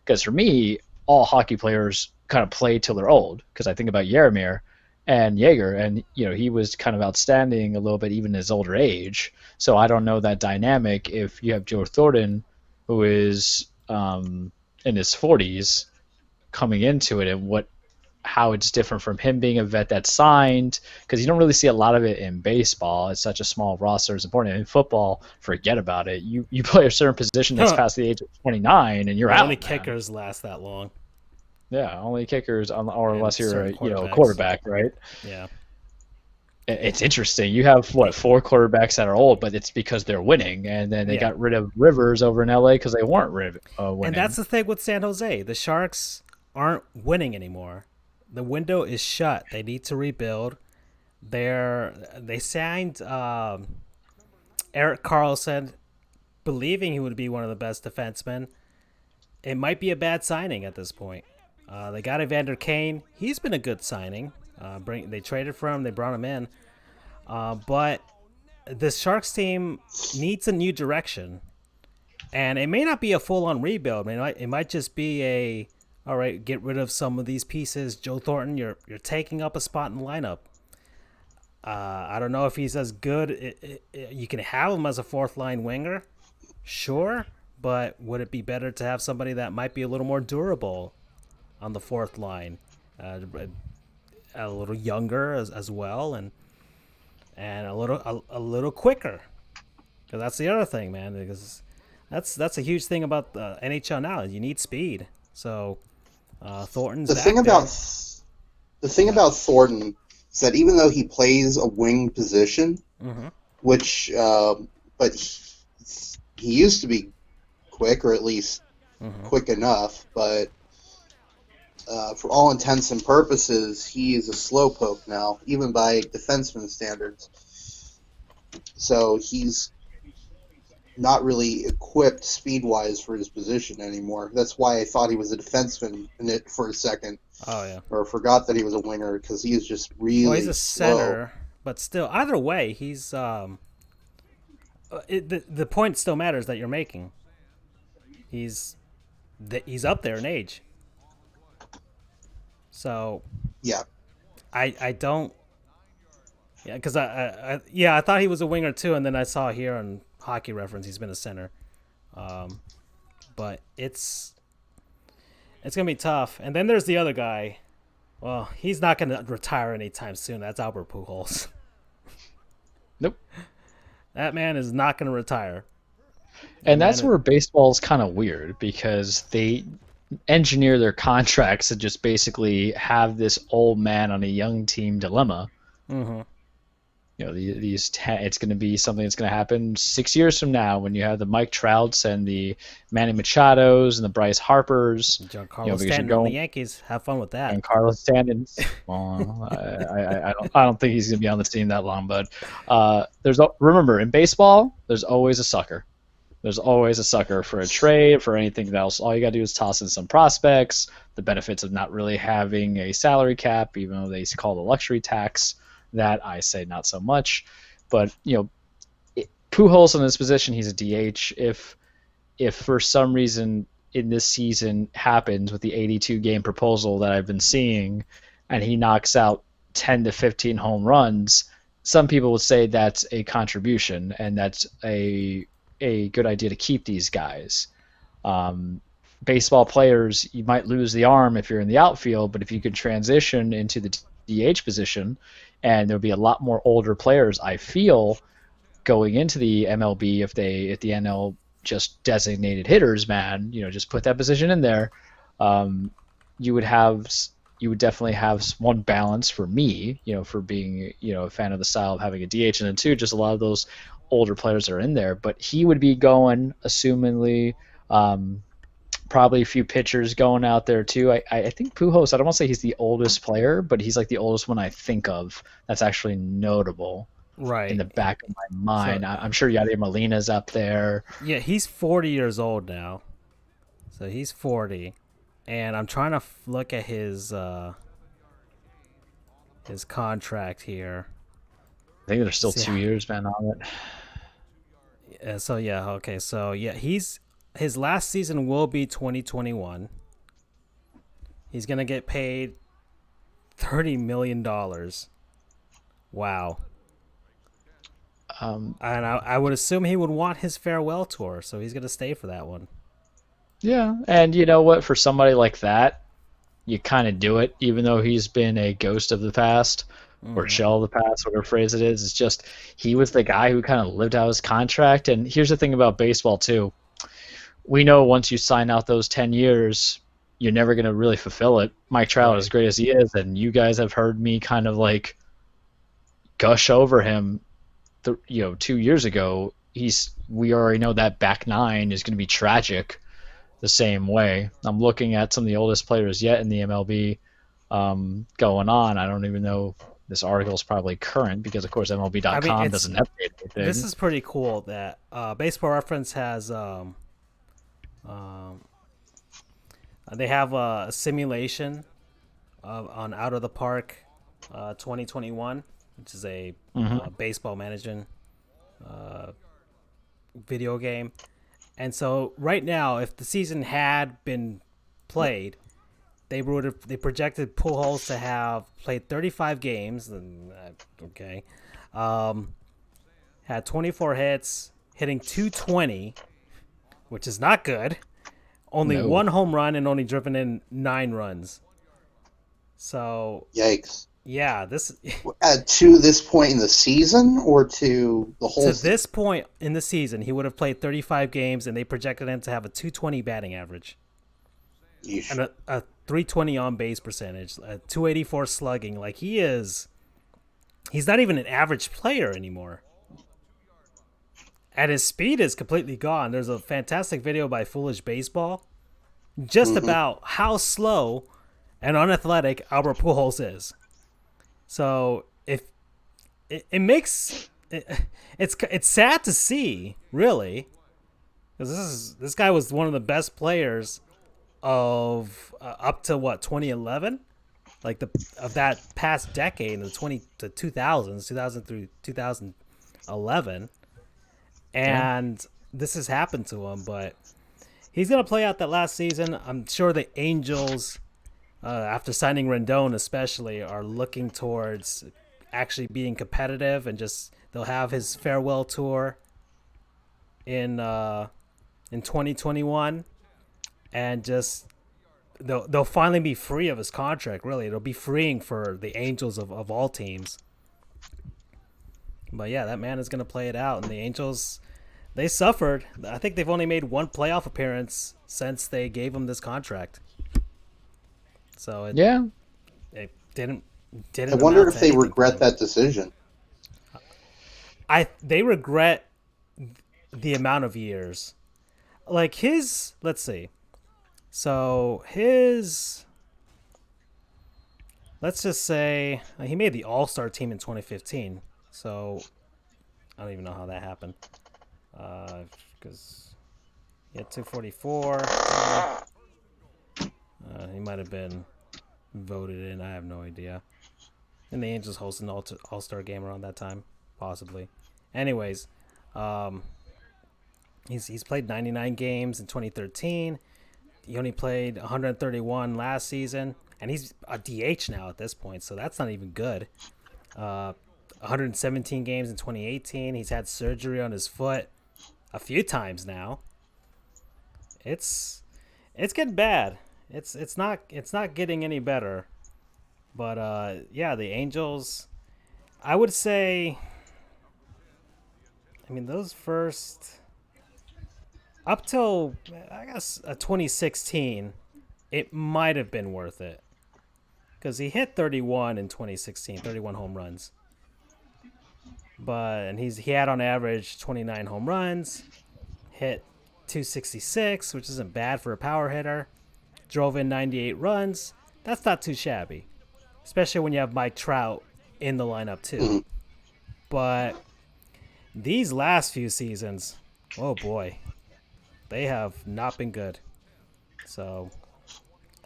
Because for me, all hockey players kind of play till they're old. Because I think about Yaromir and Jaeger, and he was kind of outstanding a little bit even in his older age. So I don't know that dynamic if you have Joe Thornton, who is in his 40s, coming into it, and how it's different from him being a vet that's signed, because you don't really see a lot of it in baseball. It's such a small roster. It's important. In football, forget about it. You play a certain position that's past the age of 29, and you're out. Only man. kickers last that long. Yeah, only kickers, or unless you're a quarterbacks. quarterback, right? Yeah. It's interesting. You have 4 quarterbacks that are old, but it's because they're winning, and then they got rid of Rivers over in LA because they weren't winning. And that's the thing with San Jose. The Sharks aren't winning anymore. The window is shut. They need to rebuild. They signed Eric Carlson, believing he would be one of the best defensemen. It might be a bad signing at this point. They got Evander Kane. He's been a good signing. They traded for him. They brought him in. But the Sharks team needs a new direction. And it may not be a full-on rebuild. It might just be all right, get rid of some of these pieces. Joe Thornton, you're taking up a spot in the lineup. I don't know if he's as good. You can have him as a fourth-line winger, sure. But would it be better to have somebody that might be a little more durable on the fourth line, a little younger as well, and a little quicker? Because that's the other thing, man. Because that's a huge thing about the NHL now. You need speed. So Thornton's the thing about Thornton is that even though he plays a wing position, which but he used to be quick, or at least quick enough, but for all intents and purposes, he is a slowpoke now, even by defenseman standards. So he's not really equipped speed-wise for his position anymore. That's why I thought he was a defenseman in it for a second. Oh, yeah. Or forgot that he was a winger, because he is just really Well, he's a slow. center, but still, either way, he's the point still matters that you're making. He's up there in age. So Yeah. I don't. Yeah, because I thought he was a winger too, and then I saw here on Hockey Reference he's been a center. But it's It's gonna be tough. And then there's the other guy. Well, he's not gonna retire anytime soon. That's Albert Pujols. Nope. That man is not gonna retire. And that's where baseball is kind of weird because they engineer their contracts to just basically have this old man on a young team dilemma. Mm-hmm. You know, it's going to be something that's going to happen 6 years from now when you have the Mike Trouts and the Manny Machados and the Bryce Harpers. Giancarlo Stanton on the Yankees. Have fun with that. And Carlos Stanton. Well, I don't think he's going to be on the team that long. But remember, in baseball, there's always a sucker. There's always a sucker for a trade, for anything else. All you got to do is toss in some prospects, the benefits of not really having a salary cap, even though they call the luxury tax. That I say not so much. But, Pujols in this position, he's a DH. If for some reason in this season happens with the 82-game proposal that I've been seeing and he knocks out 10 to 15 home runs, some people would say that's a contribution and that's a good idea to keep these guys. Baseball players, you might lose the arm if you're in the outfield, but if you could transition into the DH position, and there'll be a lot more older players, I feel, going into the MLB if the NL just designated hitters, man, just put that position in there. You would definitely have one balance for me, for being, a fan of the style of having a DH, and then two, just a lot of those older players are in there. But he would be going, assumingly, probably a few pitchers going out there too. I think Pujols, I don't want to say he's the oldest player, but he's like the oldest one I think of that's actually notable. Right. In the back of my mind. So, I'm sure Yadier Molina's up there. Yeah, he's 40 years old now. So he's 40. And I'm trying to look at his contract here. I think there's still 2 years, man, on it. His last season will be 2021. He's going to get paid $30 million. Wow. And I would assume he would want his farewell tour, so he's going to stay for that one. Yeah, and you know what? For somebody like that, you kind of do it, even though he's been a ghost of the past or shell of the past, whatever phrase it is. It's just he was the guy who kind of lived out his contract. And here's the thing about baseball, too. We know once you sign out those 10 years, you're never going to really fulfill it. Mike Trout, as great as he is, and you guys have heard me kind of like gush over him 2 years ago. We already know that back nine is going to be tragic the same way. I'm looking at some of the oldest players yet in the MLB going on. I don't even know if this article is probably current because, of course, MLB.com doesn't update anything. This is pretty cool that Baseball Reference has they have a simulation on Out of the Park 2021, which is a baseball management video game. And so right now, if the season had been played, they projected Pujols to have played 35 games. Had 24 hits, hitting .220, which is not good. Only one home run and only driven in 9 runs. So yikes. Yeah, to this point in the season or to the whole to this point in the season, he would have played 35 games and they projected him to have a .220 batting average. Yeesh. And a .320 on base percentage, a .284 slugging. Like he's not even an average player anymore. And his speed is completely gone. There's a fantastic video by Foolish Baseball just about how slow and unathletic Albert Pujols is. So if it makes it's sad to see, really, because this guy was one of the best players of up to 2011, like of that past decade in the 2000 through 2011. And this has happened to him, but he's going to play out that last season. I'm sure the Angels, after signing Rendon especially, are looking towards actually being competitive, and they'll have his farewell tour in 2021 and just they'll finally be free of his contract. Really, it'll be freeing for the Angels of all teams. But yeah, that man is going to play it out, and the Angels, they suffered. I think they've only made one playoff appearance since they gave him this contract. So it didn't. I wonder if they regret that decision. They regret the amount of years. Like his, let's see. So let's just say he made the All-Star team in 2015. So I don't even know how that happened. Because he had 244. He might have been voted in. I have no idea. And the Angels hosted an All-Star game around that time, possibly. Anyways, he's played 99 games in 2013. He only played 131 last season, and he's a DH now at this point, so that's not even good. 117 games in 2018. He's had surgery on his foot a few times now. It's getting bad. It's not getting any better. But yeah, the Angels, I would say, I mean, those first up till I guess 2016, it might have been worth it because he hit 31 in 2016, 31 home runs. And he had on average 29 home runs, hit 266, which isn't bad for a power hitter. Drove in 98 runs. That's not too shabby, especially when you have Mike Trout in the lineup too. But these last few seasons, oh boy, they have not been good. So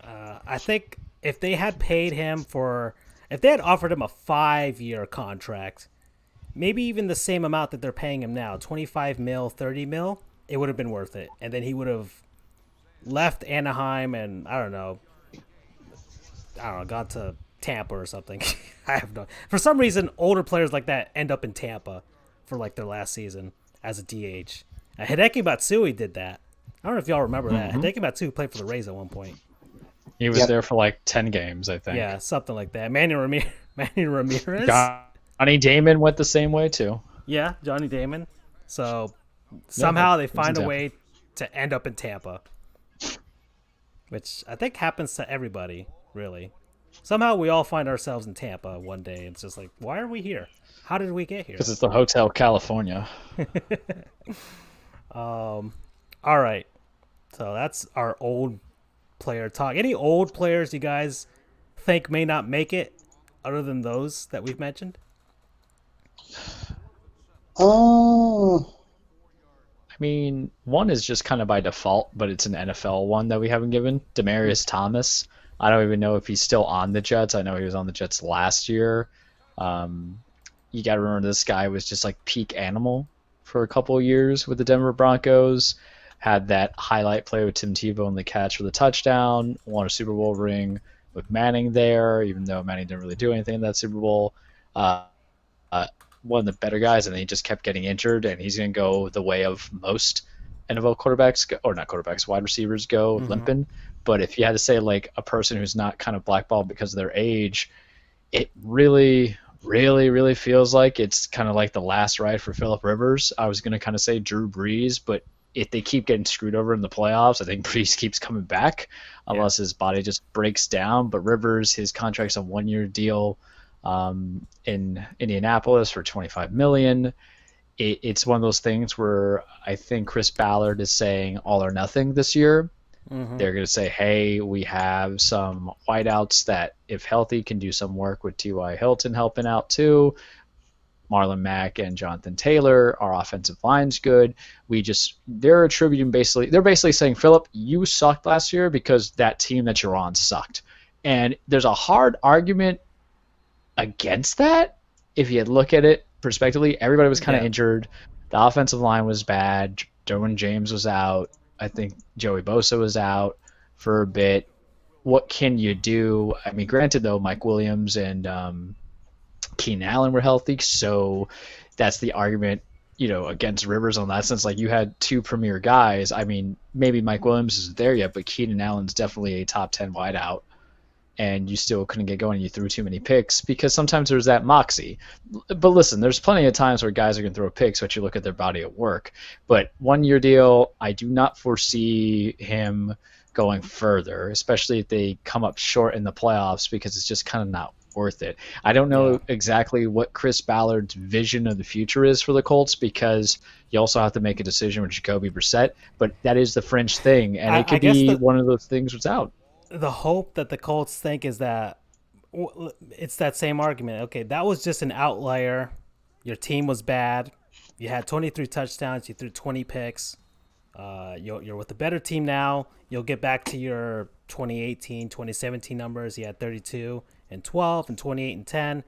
I think if they had paid him if they had offered him a 5-year contract, maybe even the same amount that they're paying him now, 25 mil, 30 mil, it would have been worth it. And then he would have left Anaheim and I don't know, got to Tampa or something. I have no. For some reason, older players like that end up in Tampa for like their last season as a DH. Hideki Matsui did that. I don't know if y'all remember that. Hideki Matsui played for the Rays at one point. He was there for like 10 games, I think. Yeah, something like that. Manny Ramirez. Johnny Damon went the same way too. Yeah, Johnny Damon. So somehow they find a way to end up in Tampa, which I think happens to everybody, really. Somehow we all find ourselves in Tampa one day. It's just like, why are we here? How did we get here? Because it's the Hotel California. All right. So that's our old player talk. Any old players you guys think may not make it other than those that we've mentioned? Oh. I mean, one is just kind of by default, but it's an NFL one that we haven't given. Demaryius Thomas. I don't even know if he's still on the Jets. I know he was on the Jets last year. You got to remember this guy was just like peak animal for a couple of years with the Denver Broncos. Had that highlight play with Tim Tebow in the catch for the touchdown. Won a Super Bowl ring with Manning there, even though Manning didn't really do anything in that Super Bowl. One of the better guys, and then he just kept getting injured, and he's going to go the way of most NFL quarterbacks, or not quarterbacks, wide receivers go limping. But if you had to say like a person who's not kind of blackballed because of their age, it really, really, really feels like it's kind of like the last ride for Phillip Rivers. I was going to kind of say Drew Brees, but if they keep getting screwed over in the playoffs, I think Brees keeps coming back unless his body just breaks down. But Rivers, his contract's a 1-year deal in Indianapolis for $25 million. It's one of those things where I think Chris Ballard is saying all or nothing this year. They're going to say, hey, we have some wideouts that, if healthy, can do some work with T.Y. Hilton helping out too. Marlon Mack and Jonathan Taylor, our offensive line's good. They're basically saying, Phillip, you sucked last year because that team that you're on sucked. And there's a hard argument against that. If you look at it prospectively, everybody was kind of injured. The offensive line was bad. Derwin James was out. I think Joey Bosa was out for a bit. What can you do? I mean, granted, though, Mike Williams and Keenan Allen were healthy, so that's the argument against Rivers on that sense. Like you had two premier guys. I mean, maybe Mike Williams isn't there yet, but Keenan Allen's definitely a top 10 wideout. And you still couldn't get going. You threw too many picks because sometimes there's that moxie. But listen, there's plenty of times where guys are going to throw picks, but you look at their body of work. But 1 year deal, I do not foresee him going further, especially if they come up short in the playoffs, because it's just kind of not worth it. I don't know exactly what Chris Ballard's vision of the future is for the Colts, because you also have to make a decision with Jacoby Brissett, but that is the fringe thing, and it could be one of those things that's out. The hope that the Colts think is that it's that same argument. Okay, that was just an outlier. Your team was bad. You had 23 touchdowns. You threw 20 picks. You're with a better team now. You'll get back to your 2018, 2017 numbers. You had 32 and 12 and 28 and 10,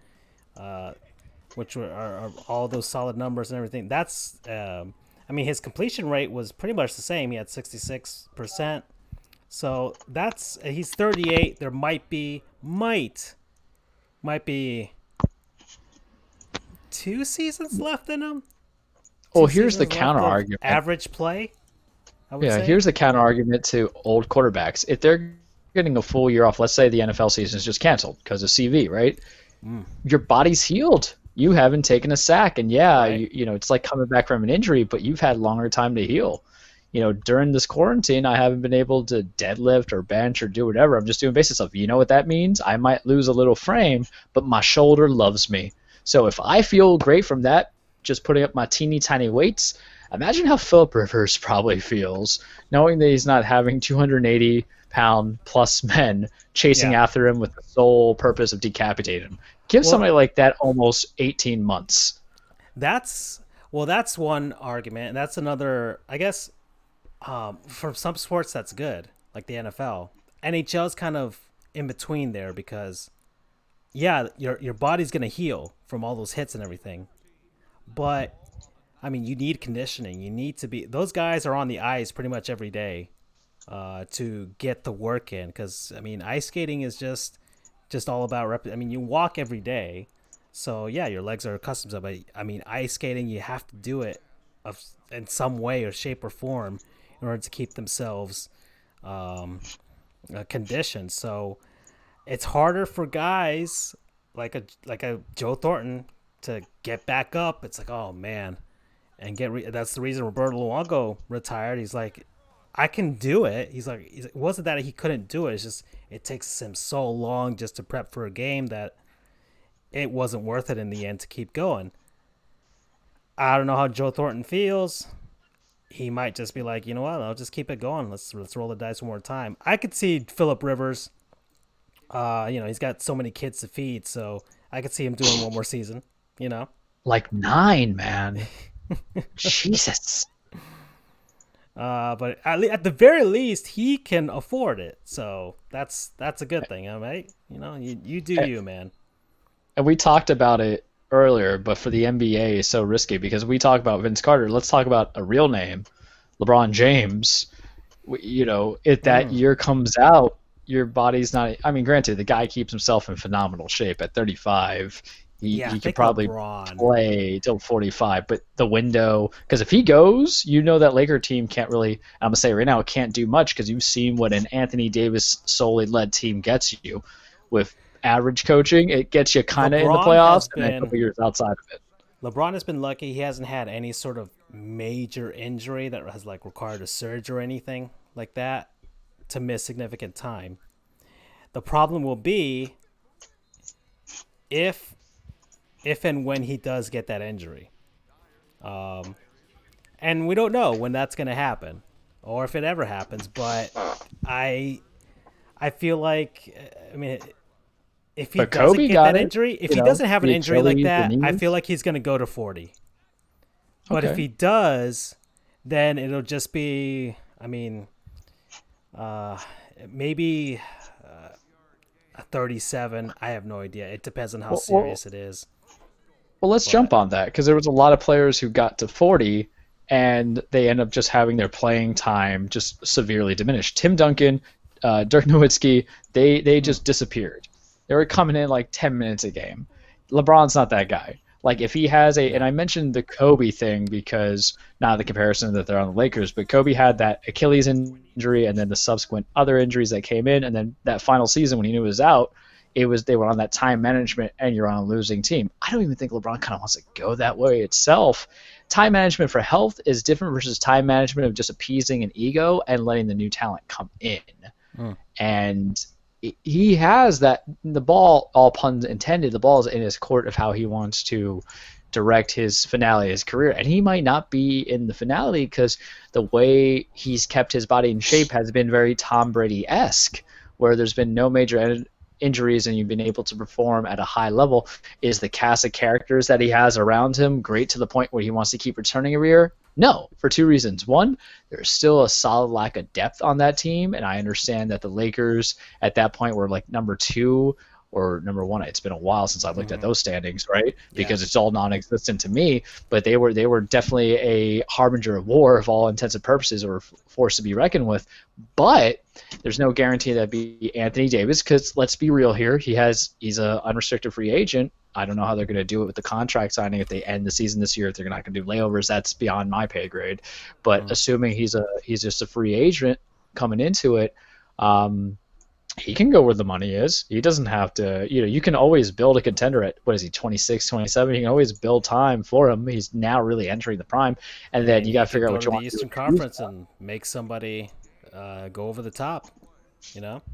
which are all those solid numbers and everything. That's, his completion rate was pretty much the same. He had 66%. So he's 38. There might be 2 seasons left in him. Well, here's the counter argument. Average play. I would say. Here's the counter argument to old quarterbacks. If they're getting a full year off, let's say the NFL season is just canceled because of CV, right? Your body's healed. You haven't taken a sack, and right. It's like coming back from an injury, but you've had longer time to heal. During this quarantine, I haven't been able to deadlift or bench or do whatever. I'm just doing basic stuff. You know what that means? I might lose a little frame, but my shoulder loves me. So if I feel great from that, just putting up my teeny tiny weights, imagine how Philip Rivers probably feels, knowing that he's not having 280-pound plus men chasing after him with the sole purpose of decapitating him. Give somebody like that almost 18 months. That's one argument. That's another, I guess. For some sports, that's good, like the NFL. NHL's kind of in between there because, your body's gonna heal from all those hits and everything, but you need conditioning. You need to be. Those guys are on the ice pretty much every day, to get the work in. Because ice skating is just all about you walk every day, so your legs are accustomed to it. But ice skating, you have to do it in some way or shape or form in order to keep themselves conditioned. So it's harder for guys like a Joe Thornton to get back up. It's like, oh man, and that's the reason Roberto Luongo retired. He's like, I can do it. He's like, it wasn't that he couldn't do it. It's just it takes him so long just to prep for a game that it wasn't worth it in the end to keep going. I don't know how Joe Thornton feels. He might just be like, you know what, I'll just keep it going. Let's roll the dice one more time. I could see Philip Rivers. He's got so many kids to feed, so I could see him doing one more season. Like 9, man. Jesus. But at the very least, he can afford it. So that's a good thing, right? You do you, man. And we talked about it earlier, but for the NBA is so risky because we talk about Vince Carter. Let's talk about a real name, LeBron James. If that year comes out, your body's not. Granted, the guy keeps himself in phenomenal shape at 35. He could probably play till 45, but the window, because if he goes, that Laker team can't really. I'm gonna say right now, it can't do much because you've seen what an Anthony Davis solely led team gets you with. Average coaching, it gets you kind of in the playoffs and then a couple years outside of it. LeBron has been lucky. He hasn't had any sort of major injury that has required a surgery or anything like that to miss significant time. The problem will be if and when he does get that injury. And we don't know when that's going to happen or if it ever happens, but I feel like if he doesn't get that injury, if he doesn't have an injury like that, I feel like he's going to go to 40. But if he does, then it'll just be, maybe 37. I have no idea. It depends on how serious it is. Well, let's jump on that because there was a lot of players who got to 40 and they end up just having their playing time just severely diminished. Tim Duncan, Dirk Nowitzki, they just disappeared. They were coming in like 10 minutes a game. LeBron's not that guy. Like if he has and I mentioned the Kobe thing because not the comparison that they're on the Lakers, but Kobe had that Achilles injury and then the subsequent other injuries that came in, and then that final season when he knew he was out, they were on that time management and you're on a losing team. I don't even think LeBron kind of wants to go that way itself. Time management for health is different versus time management of just appeasing an ego and letting the new talent come in. And he has that, the ball, all puns intended, the ball is in his court of how he wants to direct his finale, his career. And he might not be in the finale because the way he's kept his body in shape has been very Tom Brady-esque, where there's been no major injuries and you've been able to perform at a high level. Is the cast of characters that he has around him great to the point where he wants to keep returning every year? No, for two reasons. One, there's still a solid lack of depth on that team, and I understand that the Lakers at that point were like number 2 or number 1. It's been a while since I looked at those standings, right? Because it's all non-existent to me. But they were definitely a harbinger of war, of all intents and purposes, or force to be reckoned with. But there's no guarantee that'd be Anthony Davis, because let's be real here. He's a unrestricted free agent. I don't know how they're going to do it with the contract signing if they end the season this year. If they're not going to do layovers, that's beyond my pay grade. But assuming he's just a free agent coming into it, he can go where the money is. He doesn't have to. You can always build a contender at, what is he, 26, 27? You can always build time for him. He's now really entering the prime, and then you got to figure out what you want to the Eastern Conference and make somebody go over the top.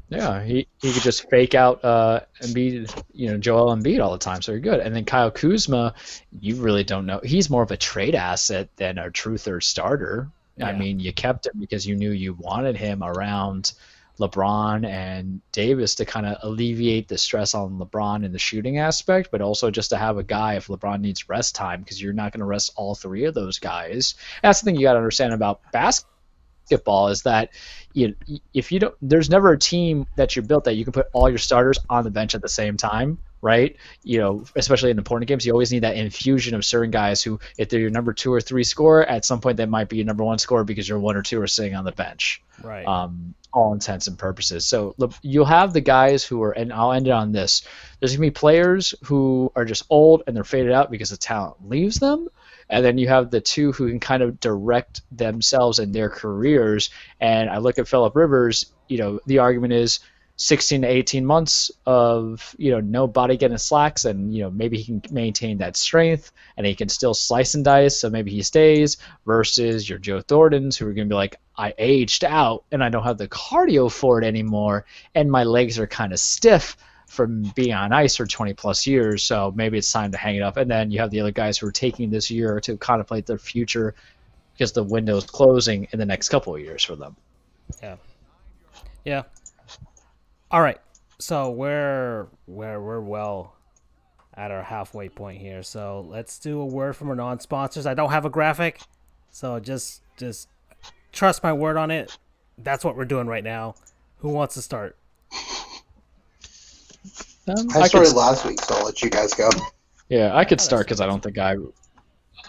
Yeah, he could just fake out Embiid, Joel Embiid all the time, so you're good. And then Kyle Kuzma, you really don't know. He's more of a trade asset than a true third starter. Yeah. I mean, you kept him because you knew you wanted him around LeBron and Davis to kind of alleviate the stress on LeBron in the shooting aspect, but also just to have a guy if LeBron needs rest time, because you're not going to rest all three of those guys. That's the thing you got to understand about basketball is that if you don't, there's never a team that you're built that you can put all your starters on the bench at the same time, right? Especially in important games, you always need that infusion of certain guys who, if they're your number 2 or 3 scorer, at some point they might be your number 1 scorer because your 1 or 2 are sitting on the bench. Right. All intents and purposes. So you'll have the guys who are, and I'll end it on this. There's going to be players who are just old and they're faded out because the talent leaves them. And then you have the two who can kind of direct themselves in their careers. And I look at Phillip Rivers, the argument is 16 to 18 months of, no body getting slacks, and, maybe he can maintain that strength and he can still slice and dice, so maybe he stays, versus your Joe Thorntons who are going to be like, I aged out and I don't have the cardio for it anymore and my legs are kind of stiff from being on ice for 20 plus years, so maybe it's time to hang it up. And then you have the other guys who are taking this year to contemplate their future because the window's closing in the next couple of years for them. Yeah. All right. So we're well at our halfway point here. So let's do a word from our non-sponsors. I don't have a graphic, so just trust my word on it. That's what we're doing right now. Who wants to start? I started last week, so I'll let you guys go. Yeah, I could start because I don't think I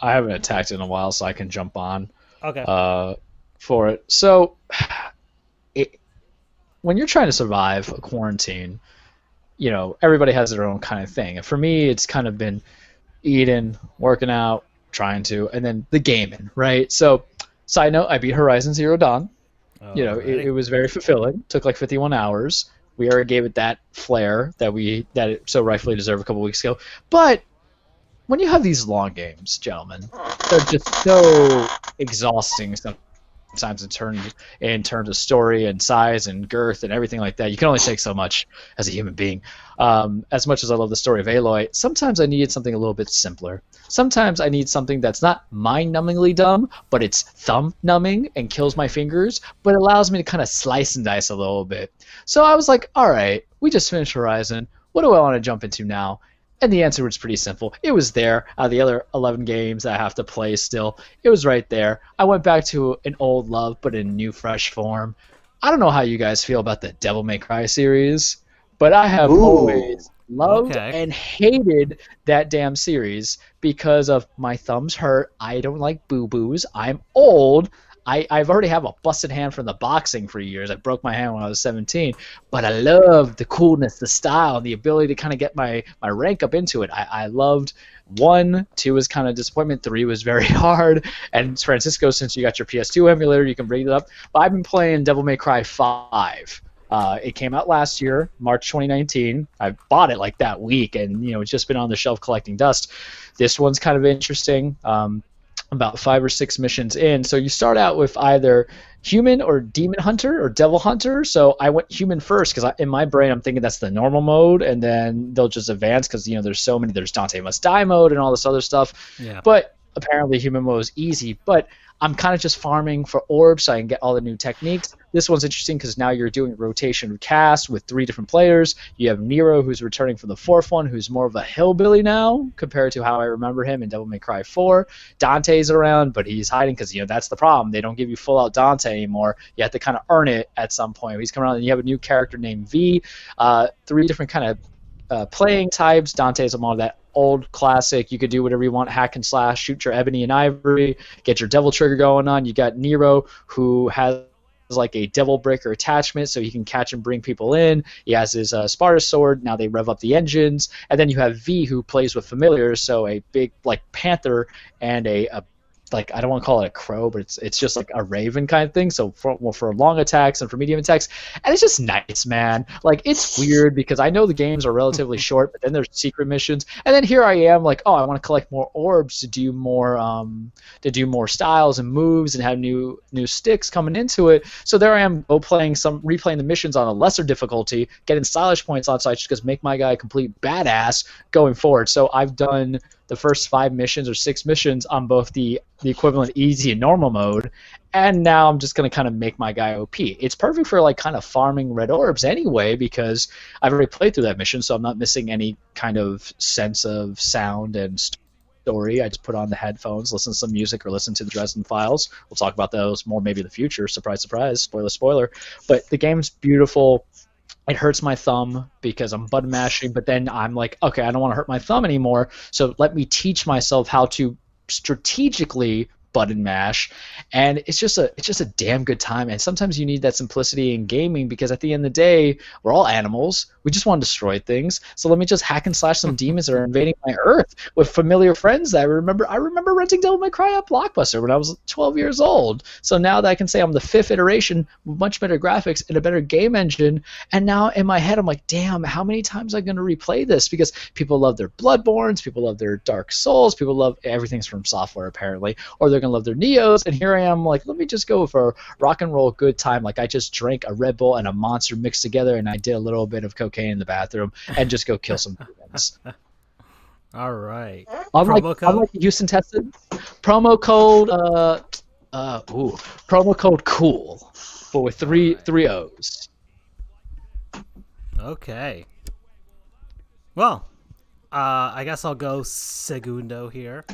haven't attacked in a while, so I can jump on. Okay. For it. So, when you're trying to survive a quarantine, everybody has their own kind of thing. And for me, it's kind of been eating, working out, trying to, and then the gaming, right? So, side note, I beat Horizon Zero Dawn. It was very fulfilling. Took like 51 hours. We already gave it that flair that it so rightfully deserved a couple weeks ago. But when you have these long games, gentlemen, they're just so exhausting sometimes in terms of story and size and girth and everything like that. You can only take so much as a human being. As much as I love the story of Aloy, sometimes I needed something a little bit simpler. Sometimes I need something that's not mind-numbingly dumb, but it's thumb-numbing and kills my fingers, but allows me to kind of slice and dice a little bit. So I was like, all right, we just finished Horizon. What do I want to jump into now? And the answer was pretty simple. It was there. Out of the other 11 games I have to play still, it was right there. I went back to an old love, but in new, fresh form. I don't know how you guys feel about the Devil May Cry series, but I have always loved and hated that damn series because of my thumbs hurt. I don't like boo-boos. I'm old. I've already have a busted hand from the boxing for years. I broke my hand when I was 17, but I love the coolness, the style, the ability to kind of get my rank up into it. I loved 1, 2 was kind of disappointment, 3 was very hard. And Francisco, since you got your PS2 emulator, you can bring it up. But I've been playing Devil May Cry 5. It came out last year, March 2019. I bought it like that week, and it's just been on the shelf collecting dust. This one's kind of interesting. About 5 or 6 missions in. So you start out with either human or demon hunter or devil hunter. So I went human first because in my brain I'm thinking that's the normal mode, and then they'll just advance because there's so many. There's Dante Must Die mode and all this other stuff. Yeah. But apparently human mode is easy. But I'm kind of just farming for orbs so I can get all the new techniques. This one's interesting because now you're doing rotation cast with 3 different players. You have Nero, who's returning for the 4th one, who's more of a hillbilly now compared to how I remember him in Devil May Cry 4. Dante's around, but he's hiding because that's the problem. They don't give you full out Dante anymore. You have to kind of earn it at some point. He's coming around, and you have a new character named V. 3 different kind of playing types. Dante's a model that old classic. You could do whatever you want, hack and slash, shoot your ebony and ivory, get your devil trigger going on. You got Nero, who has like a devil breaker attachment so he can catch and bring people in. He has his Sparta sword. Now they rev up the engines. And then you have V, who plays with familiars, so a big like panther and a like, I don't want to call it a crow, but it's just like a raven kind of thing. So for long attacks and for medium attacks, and it's just nice, man. Like, it's weird because I know the games are relatively short, but then there's secret missions, and then here I am like, oh, I want to collect more orbs to do more styles and moves and have new sticks coming into it. So there I am, replaying the missions on a lesser difficulty, getting stylish points on, so I just make my guy a complete badass going forward. So I've done the first 5 missions or 6 missions on both the equivalent easy and normal mode, and now I'm just going to kind of make my guy OP. It's perfect for like kind of farming red orbs anyway, because I've already played through that mission, so I'm not missing any kind of sense of sound and story. I just put on the headphones, listen to some music, or listen to the Dresden Files. We'll talk about those more maybe in the future. Surprise, surprise. Spoiler. But the game's beautiful. It hurts my thumb because I'm button mashing, but then I'm like, okay, I don't want to hurt my thumb anymore, so let me teach myself how to strategically button mash, and it's just a damn good time. And sometimes you need that simplicity in gaming, because at the end of the day, we're all animals. We just want to destroy things. So let me just hack and slash some demons that are invading my Earth with familiar friends that I remember. I remember renting Devil May Cry at Blockbuster when I was 12 years old. So now that I can say I'm the 5th iteration with much better graphics and a better game engine, and now in my head I'm like, damn, how many times am I going to replay this? Because people love their Bloodborns, people love their Dark Souls, people love everything's from Software apparently, or they're love their Neos, and here I am like, let me just go for a rock and roll good time. Like, I just drank a Red Bull and a Monster mixed together, and I did a little bit of cocaine in the bathroom and just go kill some demons. All right. Unlike Houston tested promo code promo code cool, but with three O's. Okay. Well, I guess I'll go segundo here.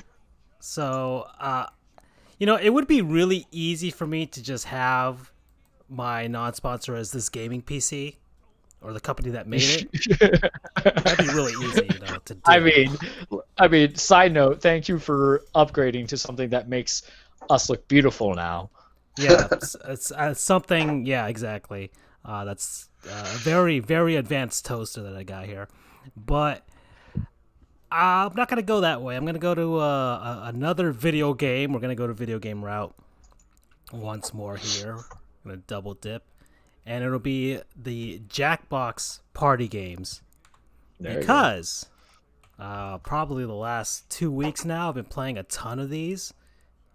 So, it would be really easy for me to just have my non-sponsor as this gaming PC or the company that made it. That'd be really easy, to do. I mean, side note, thank you for upgrading to something that makes us look beautiful now. Yeah, it's something, yeah, exactly. That's a very, very advanced toaster that I got here. But I'm not going to go that way. I'm going to go to another video game. We're going to go to video game route once more here. I'm going to double dip. And it'll be the Jackbox party games. Because probably the last 2 weeks now, I've been playing a ton of these.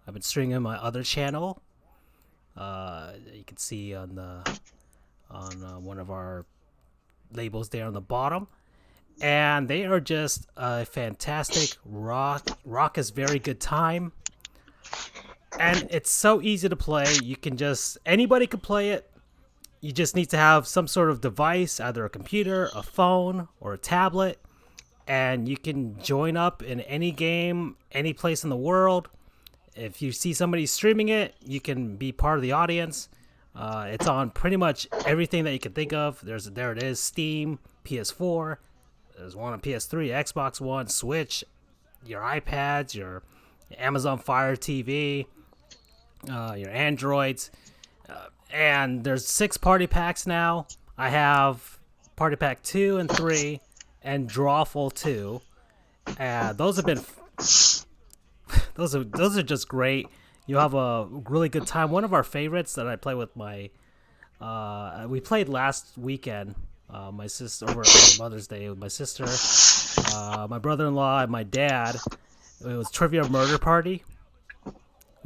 I've been streaming on my other channel. You can see on one of our labels there on the bottom. And they are just a fantastic rock is very good time. And it's so easy to play. Anybody can play it. You just need to have some sort of device, either a computer, a phone, or a tablet. And you can join up in any game, any place in the world. If you see somebody streaming it, you can be part of the audience. It's on pretty much everything that you can think of. There it is, Steam, PS4. There's one on PS3, Xbox One, Switch, your iPads, your Amazon Fire TV. your androids, and there's 6 party packs now. I have party pack 2 and 3, and Drawful 2. Those have been those are just great. You have a really good time. One of our favorites that I play with my we played last weekend. My sister over at Mother's Day with my sister, my brother-in-law, and my dad. It was Trivia Murder Party.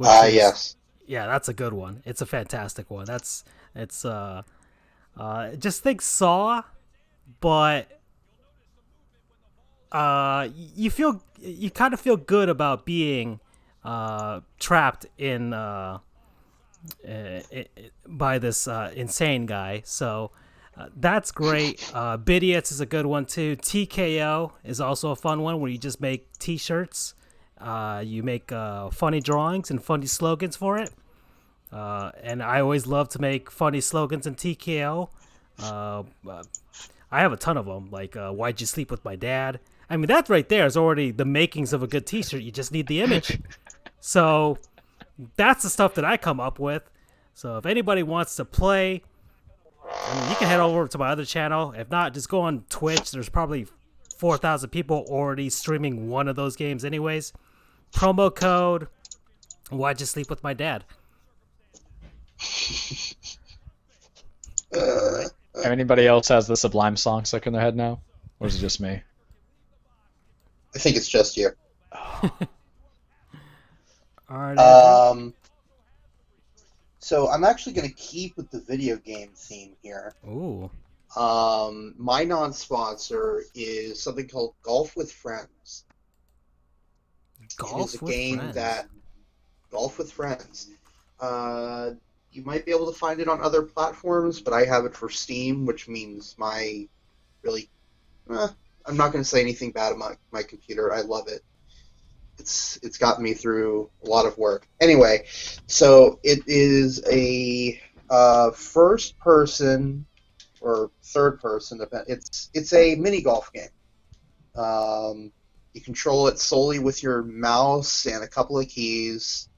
Yes. Yeah, that's a good one. It's a fantastic one. Just think Saw, but you kind of feel good about being trapped in by this insane guy. So that's great. Bidiots is a good one too. TKO is also a fun one where you just make T-shirts. You make funny drawings and funny slogans for it. And I always love to make funny slogans in TKO. I have a ton of them, like "Why'd you sleep with my dad?" I mean, that right there is already the makings of a good T-shirt. You just need the image. So that's the stuff that I come up with. So if anybody wants to play, I mean, you can head over to my other channel. If not, just go on Twitch. There's probably 4,000 people already streaming one of those games anyways. Promo code, "Why'd you sleep with my dad?" If anybody else has the Sublime song stuck in their head now? Or is it just me? I think it's just you. All right, Andrew. So I'm actually going to keep with the video game theme here. Ooh. My non-sponsor is something called Golf with Friends. Golf with Friends. Golf with Friends. You might be able to find it on other platforms, but I have it for Steam, which means I'm not going to say anything bad about my computer. I love it. It's gotten me through a lot of work. Anyway, so it is a first person or third person. It's a mini golf game. You control it solely with your mouse and a couple of keys,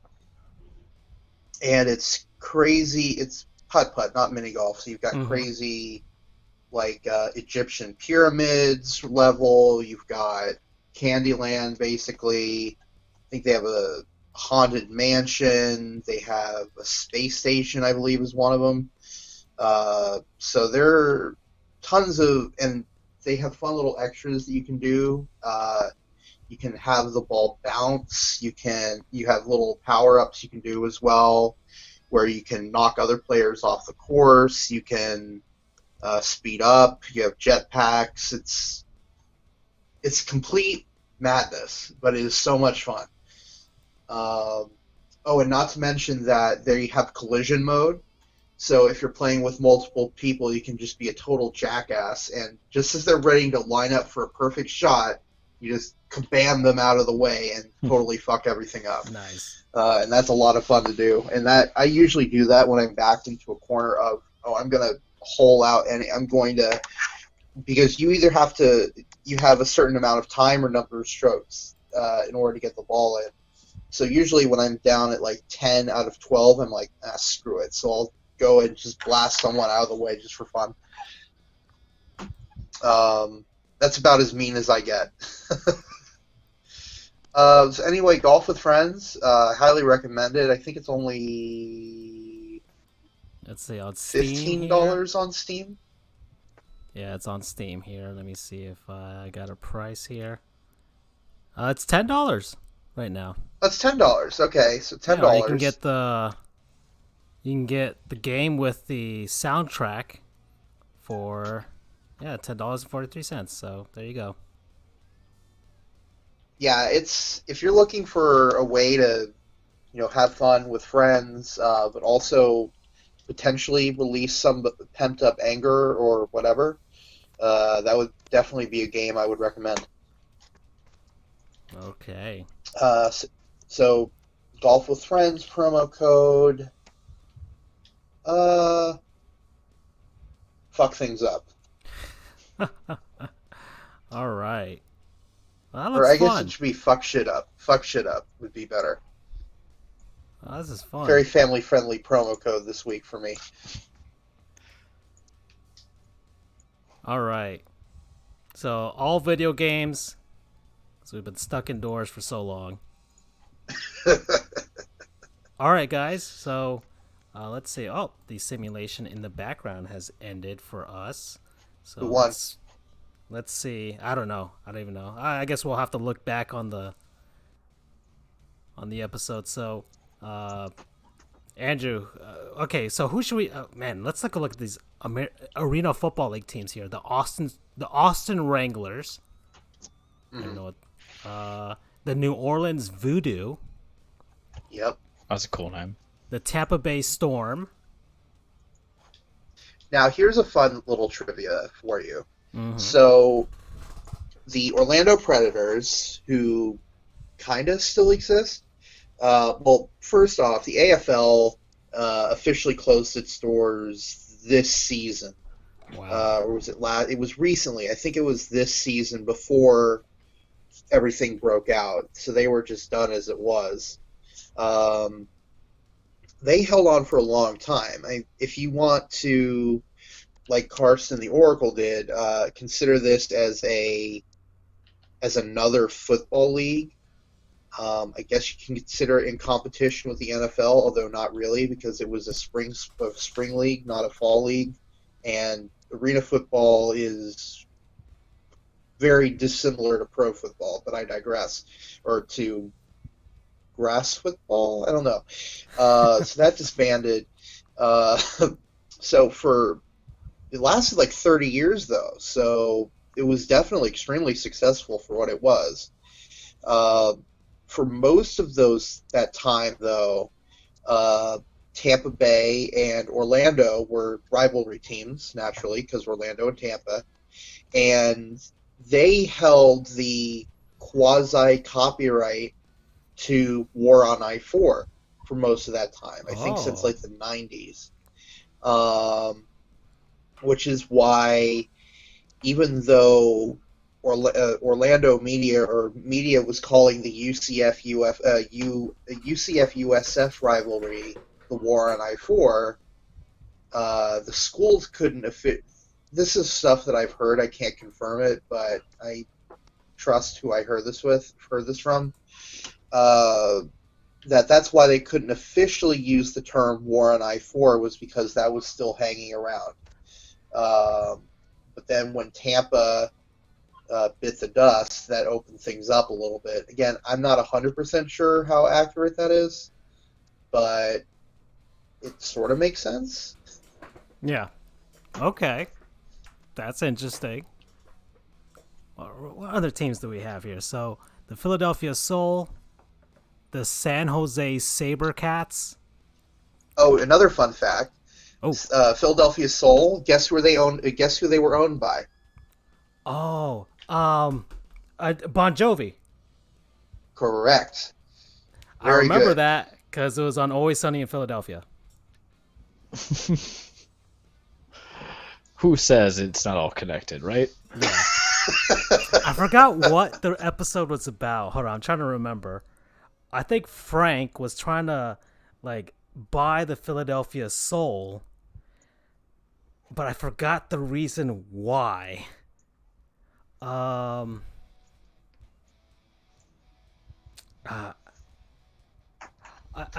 and it's crazy. It's putt-putt, not mini golf. So you've got crazy, like Egyptian pyramids level. You've got Candyland, basically. I think they have a haunted mansion. They have a space station, I believe, is one of them. So there are tons of, and they have fun little extras that you can do. You can have the ball bounce. You have little power-ups you can do as well, where you can knock other players off the course. You can speed up. You have jetpacks. It's complete madness, but it is so much fun. And not to mention that they have collision mode. So if you're playing with multiple people, you can just be a total jackass, and just as they're ready to line up for a perfect shot, you just kabam them out of the way and totally fuck everything up. Nice. And that's a lot of fun to do. And that I usually do that when I'm backed into a corner of, I'm going to hole out, and I'm going to, because you either have a certain amount of time or number of strokes in order to get the ball in. So usually when I'm down at like 10 out of 12, I'm like, screw it. So I'll go and just blast someone out of the way just for fun. That's about as mean as I get. So anyway, Golf with Friends, highly recommended. I think it's only, let's see, on Steam $15 on Steam. Yeah, it's on Steam here. Let me see if I got a price here. It's $10 right now. That's $10. Okay, so $10. Yeah, you can get the game with the soundtrack for $10.43. So there you go. Yeah, if you're looking for a way to, have fun with friends, but also potentially release some pent up anger or whatever, that would definitely be a game I would recommend. Okay. So Golf with Friends promo code. Fuck things up. All right. Well, that Or looks I guess fun. it should be fuck shit up. Fuck shit up would be better. Oh, this is fun. Very family-friendly promo code this week for me. All right. So all video games. So we've been stuck indoors for so long. All right, guys. So let's see. Oh, the simulation in the background has ended for us. So Who won? let's see. I don't know. I don't even know. I guess we'll have to look back on the episode. So, Andrew. Okay. So who should we? Man, let's take a look at these Arena Football League teams here. The Austin Wranglers. I don't know what. The New Orleans Voodoo. Yep. That's a cool name. The Tampa Bay Storm. Now, here's a fun little trivia for you. So, the Orlando Predators, who kind of still exist, well, first off, the AFL officially closed its doors this season. Wow. Or was it last? It was recently. I think it was this season before everything broke out. So they were just done as it was. They held on for a long time. If you want to, like Carson the Oracle did, consider this as another football league. I guess you can consider it in competition with the NFL, although not really, because it was a spring league, not a fall league, and arena football is very dissimilar to pro football. But I digress, or to grass football. I don't know. So that disbanded. So it lasted like 30 years though, so it was definitely extremely successful for what it was. For most of that time, though, Tampa Bay and Orlando were rivalry teams, naturally, because Orlando and Tampa, and they held the quasi-copyright to War on I-4 for most of that time. I think since like the 90s. Which is why, even though Orlando media was calling the UCF-USF rivalry the War on I-4, the schools couldn't This is stuff that I've heard. I can't confirm it, but I trust who I heard this from. That's why they couldn't officially use the term War on I-4, was because that was still hanging around. But then when Tampa bit the dust, that opened things up a little bit. Again, I'm not 100% sure how accurate that is, but it sort of makes sense. Yeah. Okay. That's interesting. What other teams do we have here? So, the Philadelphia Soul, the San Jose SaberCats. Oh, another fun fact. Oh. Philadelphia Soul, guess who they were owned by? Oh, Bon Jovi. Correct. I remember that because it was on Always Sunny in Philadelphia. Who says it's not all connected, right? Yeah. I forgot what the episode was about. Hold on, I'm trying to remember. I think Frank was trying to buy the Philadelphia Soul, but I forgot the reason why. I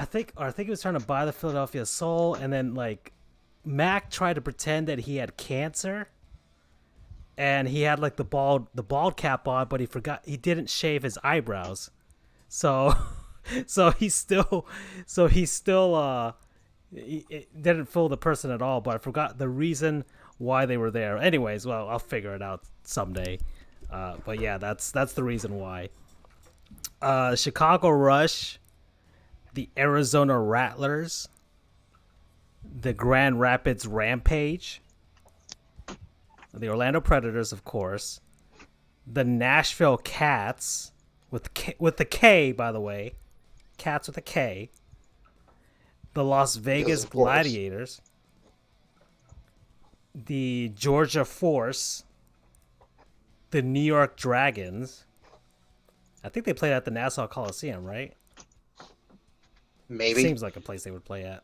think he was trying to buy the Philadelphia Soul, and then Mac tried to pretend that he had cancer, and he had the bald cap on, but he didn't shave his eyebrows, so he didn't fool the person at all. But I forgot the reason why they were there. Anyways, well, I'll figure it out someday. But yeah, that's the reason why. Chicago Rush, the Arizona Rattlers, the Grand Rapids Rampage, the Orlando Predators, of course, the Nashville Cats with the K, by the way, Cats with a K, the Las Vegas Gladiators, the Georgia Force, the New York Dragons. I think they played at the Nassau Coliseum, right? Maybe. Seems like a place they would play at.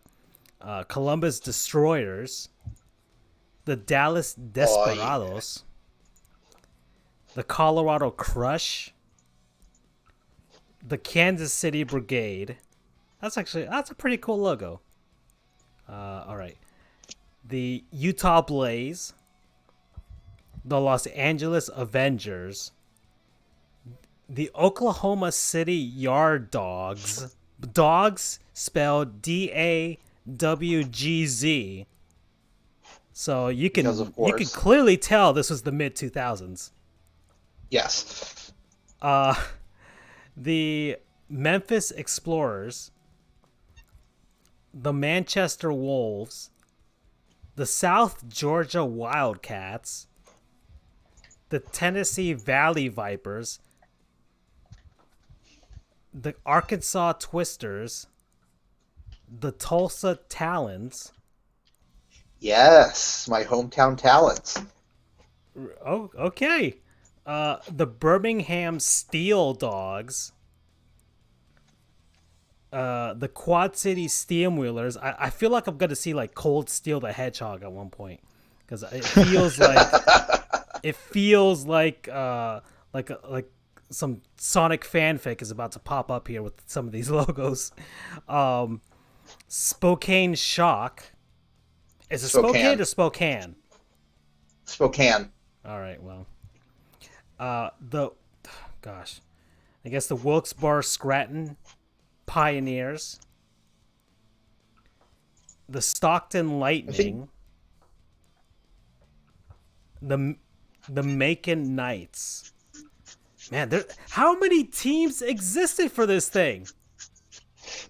Columbus Destroyers, the Dallas Desperados, the Colorado Crush, the Kansas City Brigade. That's a pretty cool logo. All right. The Utah Blaze, the Los Angeles Avengers, the Oklahoma City Yard Dogs. Dogs spelled DAWGZ. So you can clearly tell this was the mid 2000s. Yes. The Memphis Explorers, the Manchester Wolves, the South Georgia Wildcats, the Tennessee Valley Vipers, the Arkansas Twisters, the Tulsa Talons. Yes, my hometown Talons. Oh, okay. The Birmingham Steel Dogs, the Quad City Steamwheelers. I feel like I'm gonna see like Cold Steel the Hedgehog at one point because it feels like some Sonic fanfic is about to pop up here with some of these logos. Spokane Shock. Is it Spokane or Spokane? Spokane. All right, well. I guess the Wilkes-Barre Scranton Pioneers, the Stockton Lightning, the Macon Knights. Man, how many teams existed for this thing?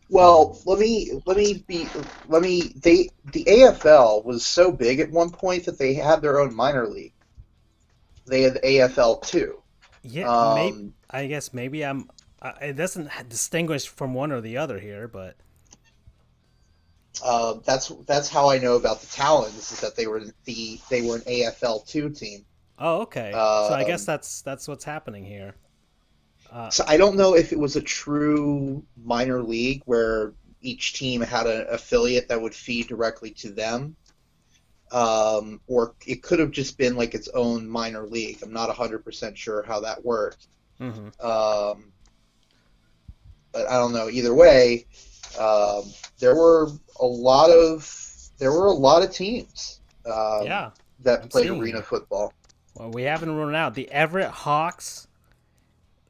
Well, the AFL was so big at one point that they had their own minor league. They had the AFL too. Yeah, I guess maybe it doesn't distinguish from one or the other here, but that's how I know about the Talons, is that they were an AFL 2 team. Oh, okay. So I guess that's what's happening here. So I don't know if it was a true minor league where each team had an affiliate that would feed directly to them, or it could have just been like its own minor league. I'm not 100% sure how that worked. Mm-hmm. But I don't know. Either way, there were a lot of teams that played arena football. Well, we haven't run out. The Everett Hawks,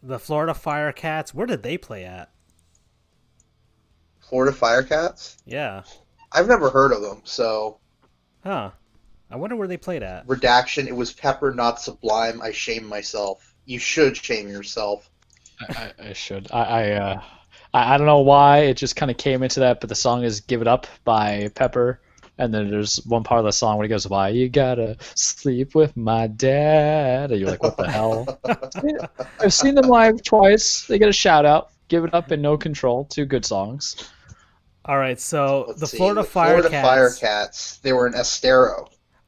the Florida Firecats. Where did they play at? Florida Firecats? Yeah. I've never heard of them, so. Huh. I wonder where they played at. Redaction, it was Pepper, not Sublime. I shame myself. You should shame yourself. I should. I don't know why it just kind of came into that, but the song is "Give It Up" by Pepper, and then there's one part of the song where he goes, "Why you gotta sleep with my dad?" And you're like, "What the hell?" I've seen them live twice. They get a shout out. "Give It Up" and "No Control," 2 good songs. All right, so Let's see. Florida Firecats. They were in Estero.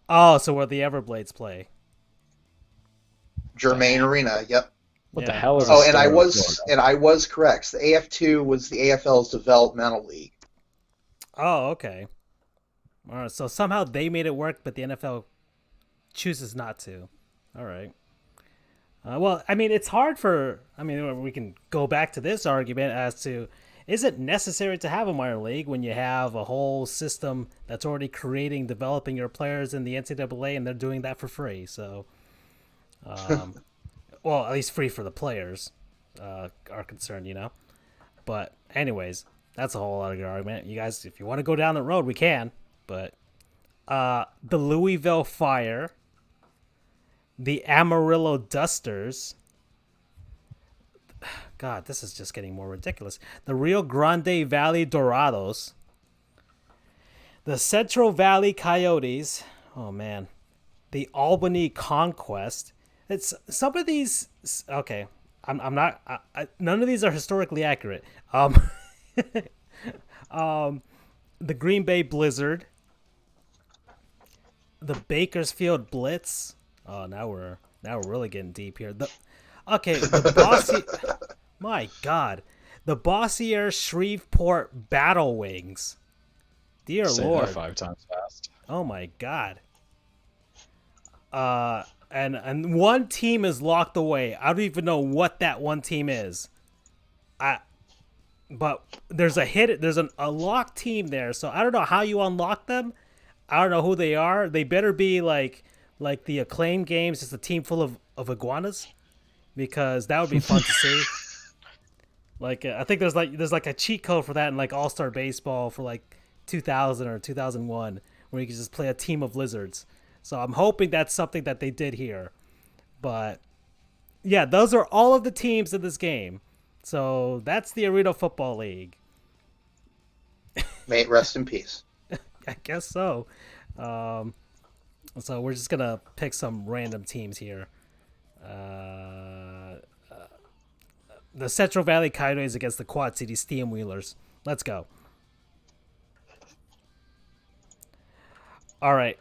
Oh, so where the Everblades play? Germain Arena. Yep. What the hell is? Oh, and I was correct. The AF2 was the AFL's developmental league. Oh, okay. All right, so somehow they made it work, but the NFL chooses not to. All right. Well, I mean, it's hard we can go back to this argument as to, is it necessary to have a minor league when you have a whole system that's already developing your players in the NCAA, and they're doing that for free? So, well, at least free for the players are concerned, you know? But anyways, that's a whole other argument. You guys, if you want to go down the road, we can. But the Louisville Fire, the Amarillo Dusters. God, this is just getting more ridiculous. The Rio Grande Valley Dorados, the Central Valley Coyotes. Oh man, the Albany Conquest. It's some of these. Okay, I'm not. None of these are historically accurate. The Green Bay Blizzard, the Bakersfield Blitz. Oh, now we're really getting deep here. The Bossy. My God, The Bossier Shreveport Battle Wings. Dear Say Lord. that 5 times fast. Oh my God. And one team is locked away. I don't even know what that one team is. But there's a locked team there, so I don't know how you unlock them. I don't know who they are. They better be like the Acclaim games, just a team full of iguanas, because that would be fun to see. Like I think there's like a cheat code for that in like All-Star Baseball for like 2000 or 2001, where you can just play a team of lizards. So I'm hoping that's something that they did here. But yeah, those are all of the teams in this game. So that's the Arena Football League. May it rest in peace. I guess so. So we're just going to pick some random teams here. The Central Valley Coyotes against the Quad City Steamwheelers. Let's go. All right.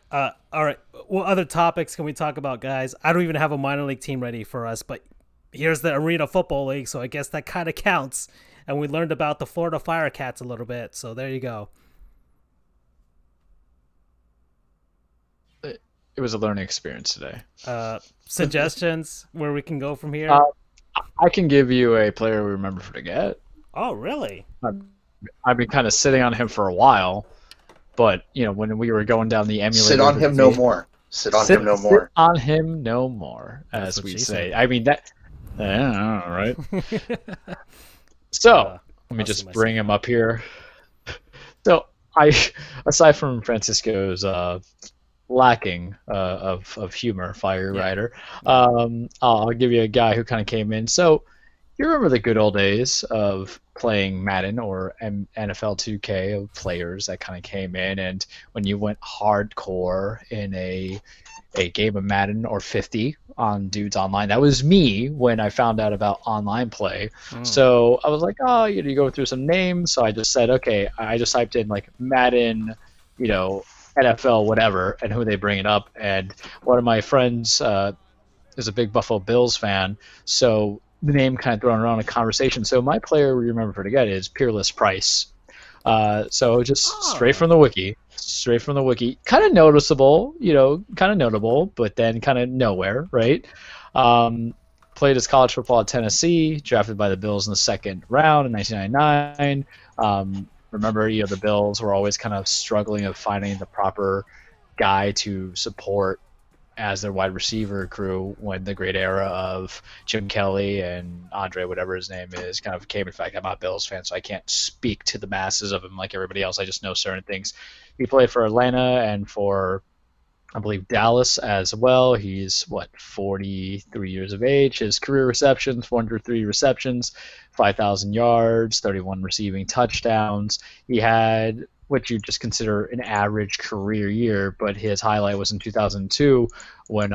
What other topics can we talk about, guys? I don't even have a minor league team ready for us, but here's the Arena Football League, so I guess that kind of counts. And we learned about the Florida Firecats a little bit, so there you go. It was a learning experience today. Suggestions where we can go from here? I can give you a player we remember forget. Oh, really? I've been kind of sitting on him for a while, but when we were going down the emulator, Sit on him no more. Sit on him no more. Sit on him no more, as we say. Said. I mean that. I don't know, right? So let me just bring him up here. So aside from Francisco's lacking of humor, fire rider, I'll give you a guy who kind of came in. So you remember the good old days of playing Madden or NFL 2K, of players that kind of came in, and when you went hardcore in a game of Madden or 50 on dudes online. That was me when I found out about online play. So I was like, you go through some names. So I just said, okay, I just typed in like Madden, NFL, whatever, and who they bring it up. And one of my friends is a big Buffalo Bills fan. So the name kind of thrown around in conversation. So my player we remember for forget is Peerless Price. So just straight from the wiki. Kind of noticeable, kind of notable, but then kind of nowhere, right? Played his college football at Tennessee, drafted by the Bills in the second round in 1999. Remember, the Bills were always kind of struggling of finding the proper guy to support as their wide receiver crew when the great era of Jim Kelly and Andre, whatever his name is, kind of came. In fact, I'm not a Bills fan, so I can't speak to the masses of him like everybody else. I just know certain things. He played for Atlanta and for, I believe, Dallas as well. He's, 43 years of age. His career receptions, 403 receptions, 5,000 yards, 31 receiving touchdowns. He had what you just consider an average career year, but his highlight was in 2002 when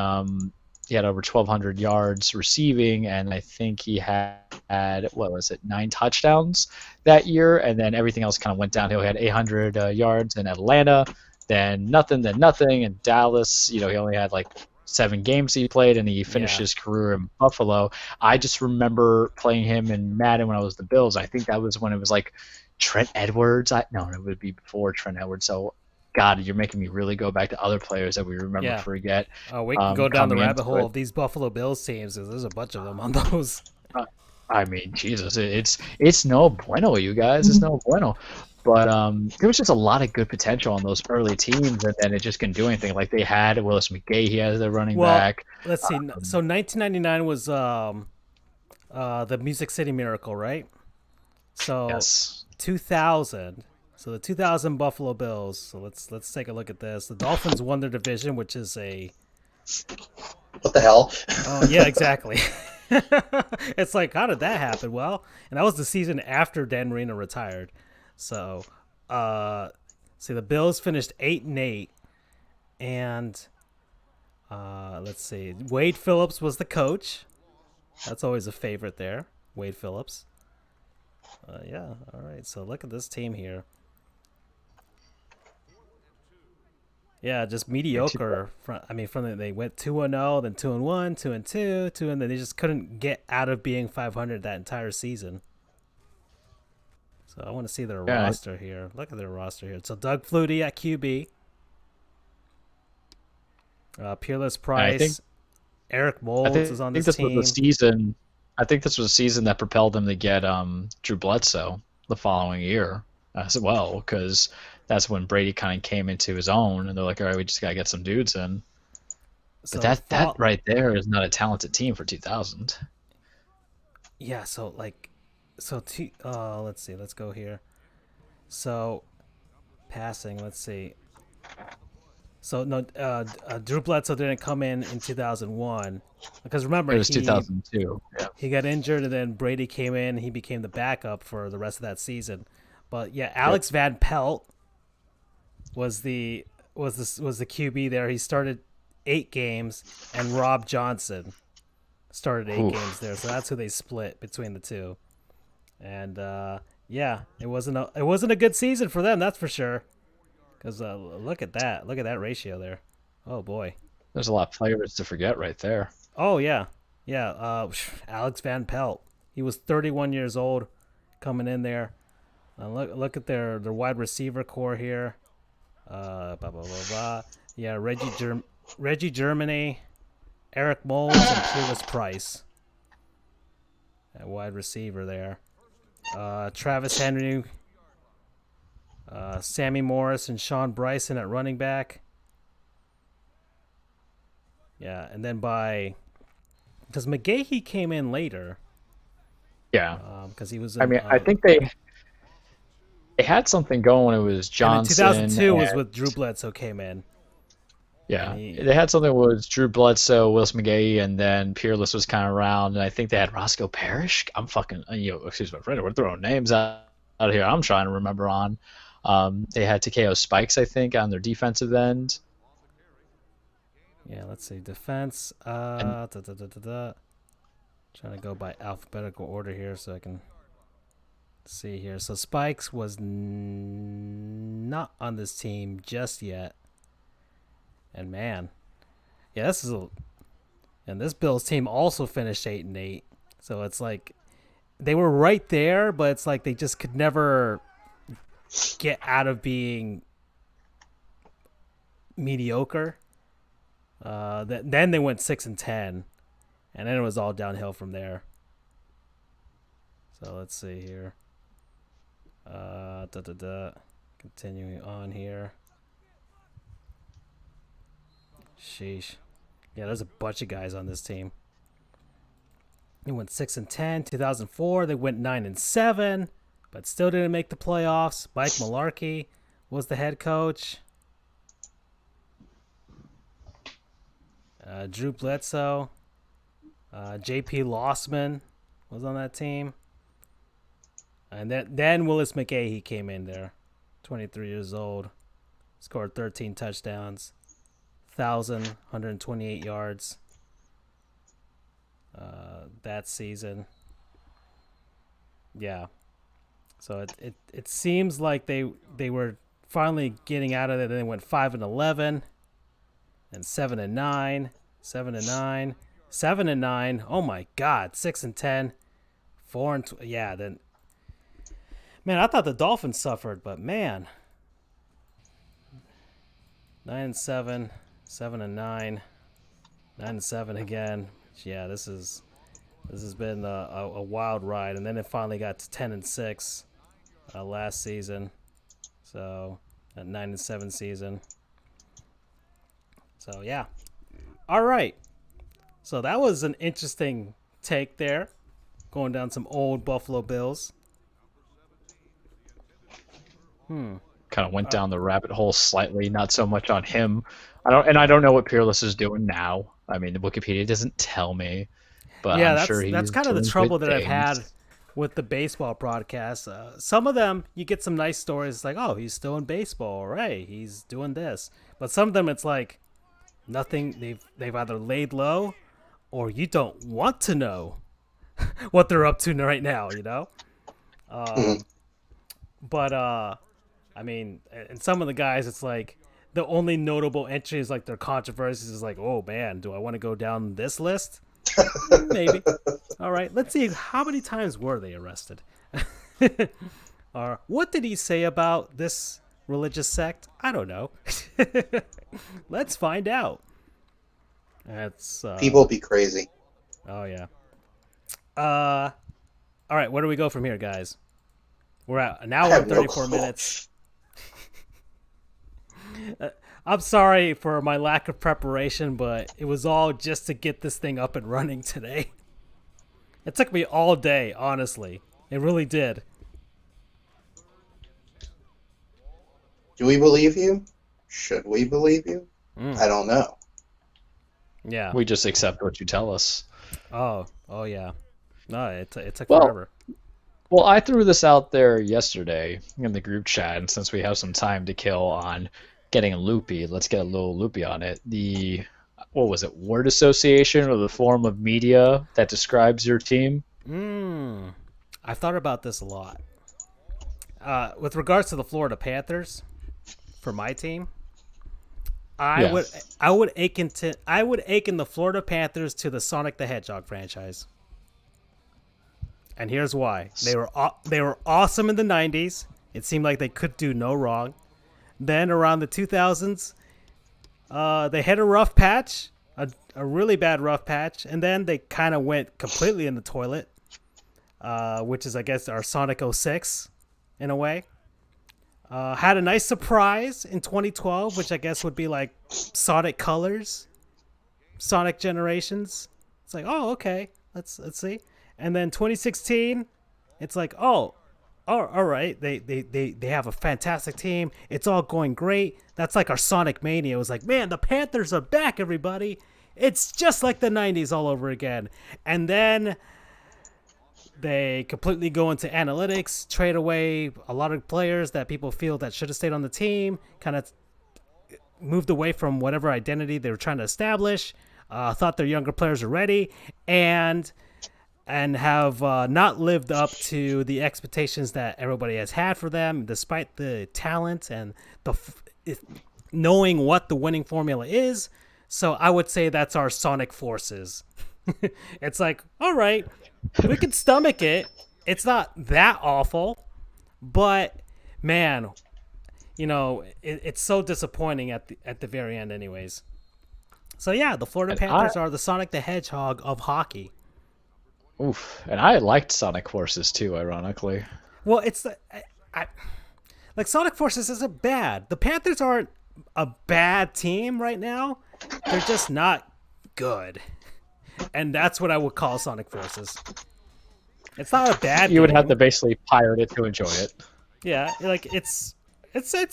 he had over 1,200 yards receiving, and I think he had 9 touchdowns that year, and then everything else kind of went downhill. He had 800 yards in Atlanta, then nothing, in Dallas. He only had 7 games he played, and he finished his career in Buffalo. I just remember playing him in Madden when I was the Bills. I think that was when it was Trent Edwards. No, it would be before Trent Edwards. So, God, you're making me really go back to other players that we remember forget. Oh, we can go down the rabbit hole of these Buffalo Bills teams. There's a bunch of them on those. I mean, Jesus, it's no bueno, you guys. It's no bueno. But there was just a lot of good potential on those early teams, and then it just couldn't do anything. Like they had Willis McGahee, he has their running back. Let's see. So 1999 was the Music City Miracle, right? So yes. 2000. So the 2000 Buffalo Bills. So let's take a look at this. The Dolphins won their division, which is a what the hell? Oh yeah, exactly. It's like, how did that happen? Well, and that was the season after Dan Marino retired. So, see, the Bills finished 8-8, and let's see, Wade Phillips was the coach. That's always a favorite there, Wade Phillips. Yeah, all right. So look at this team here. Yeah, just mediocre. They went 2-0, then 2-1, 2-2, and then they just couldn't get out of being 500 that entire season. So I want to see their Yeah. roster here. Look at their roster here. So Doug Flutie at QB. Peerless Price. Eric I Moulds is think on this this was the team. season. I think this was a season that propelled them to get Drew Bledsoe the following year as well, because that's when Brady kind of came into his own, and they're like, all right, we just gotta get some dudes in. But So that right there is not a talented team for 2000. yeah, so like, let's see, let's go here. So passing, let's see. So no, Drew Bledsoe didn't come in 2001 because remember It was 2002. Yeah. he got injured and then Brady came in. He became the backup for the rest of that season. But yeah, Alex Van Pelt was the QB there. He started 8 games, and Rob Johnson started 8 games there. So that's who they split between the two. And yeah, it wasn't a good season for them. That's for sure. Because look at that ratio there. Oh boy. There's a lot of players to forget right there. Oh yeah. Alex Van Pelt. He was 31 years old coming in there. Look at their wide receiver core here. Yeah, Reggie Germany, Eric Moulds, and Peerless Price. That wide receiver there. Travis Henry, Sammy Morris, and Sean Bryson at running back. Yeah, and then because McGahee came in later. Yeah. Because he was. I mean, I think they had something going when it was Johnson. And in 2002 was with Drew Bledsoe came in. Yeah, they had something with Drew Bledsoe, Willis McGahee, and then Peerless was kind of around, and I think they had Roscoe Parrish. I'm fucking, excuse my friend, we're throwing names out here. I'm trying to remember on. They had Takeo Spikes, I think, on their defensive end. Yeah, let's see. Defense. Trying to go by alphabetical order here so I can see here. So Spikes was not on this team just yet. And man, yeah, and this Bills team also finished 8-8. So it's like they were right there, but it's like they just could never get out of being mediocre. Then they went 6-10, and then it was all downhill from there. So let's see here. Continuing on here. Sheesh. Yeah, there's a bunch of guys on this team. They went 6-10. 2004, they went 9-7, but still didn't make the playoffs. Mike Mularkey was the head coach. Drew Bledsoe. J.P. Lossman was on that team. And then Willis McGahee came in there, 23 years old. Scored 13 touchdowns. 1,128 yards that season. Yeah. So it seems like they were finally getting out of it. They went 5-11 and 7-9, 7-9, 7-9. Oh my God, 6-10, 4-12. Yeah, then. Man, I thought the Dolphins suffered, but man, 9-7. 7-9, 9-7 again. Yeah, this has been a wild ride, and then it finally got to 10-6 last season. So a 9-7 season. So yeah, all right. So that was an interesting take there, going down some old Buffalo Bills. Kind of went down the rabbit hole slightly, not so much on him. I don't know what Peerless is doing now. I mean, the Wikipedia doesn't tell me, but yeah, I'm sure that's kind of the trouble that I've had with the baseball broadcasts. Some of them, you get some nice stories. It's like, oh, he's still in baseball, right? He's doing this. But some of them, it's like nothing. They've either laid low, or you don't want to know what they're up to right now. But I mean, and some of the guys, it's like the only notable entry is like their controversies is like, oh man, do I want to go down this list? Maybe. All right, let's see. How many times were they arrested? Or what did he say about this religious sect? I don't know. Let's find out. That's People be crazy. oh yeah. All right, where do we go from here, guys? We're at an I hour have and no 34 clue. minutes. I'm sorry for my lack of preparation, but it was all just to get this thing up and running today. It took me all day, honestly. It really did. Do we believe you? Should we believe you? Mm. I don't know. Yeah. We just accept what you tell us. Oh yeah. No, it took Well, forever. Well, I threw this out there yesterday in the group chat, and since we have some time to kill on getting loopy, let's get a little loopy on it. The what was it? Word association or the form of media that describes your team? I've thought about this a lot. With regards to the Florida Panthers, for my team, Yeah. I would akin the Florida Panthers to the Sonic the Hedgehog franchise. And here's why. They were awesome in the 90s. It seemed like they could do no wrong. Then around the 2000s, they hit a rough patch, a really bad rough patch, and then they kind of went completely in the toilet, which is, I guess, our Sonic '06 in a way. Had a nice surprise in 2012, which I guess would be like Sonic Colors, Sonic Generations. It's like, oh, okay, let's see. And then 2016, it's like, oh, all right. They have a fantastic team. It's all going great. That's like our Sonic Mania. It was like, man, the Panthers are back, everybody. It's just like the 90s all over again. And then they completely go into analytics, trade away a lot of players that people feel that should have stayed on the team, kind of moved away from whatever identity they were trying to establish, thought their younger players were ready, and have not lived up to the expectations that everybody has had for them, despite the talent and knowing what the winning formula is. So I would say that's our Sonic Forces. It's like, all right, we can stomach it. It's not that awful, but man, it's so disappointing at the very end, anyways. So yeah, the Florida Panthers are the Sonic the Hedgehog of hockey. Oof, and I liked Sonic Forces too, ironically. Well, it's like Sonic Forces isn't bad. The Panthers aren't a bad team right now. They're just not good, and that's what I would call Sonic Forces. It's not a bad. You would game. have to basically pirate it to enjoy it. Yeah, like it's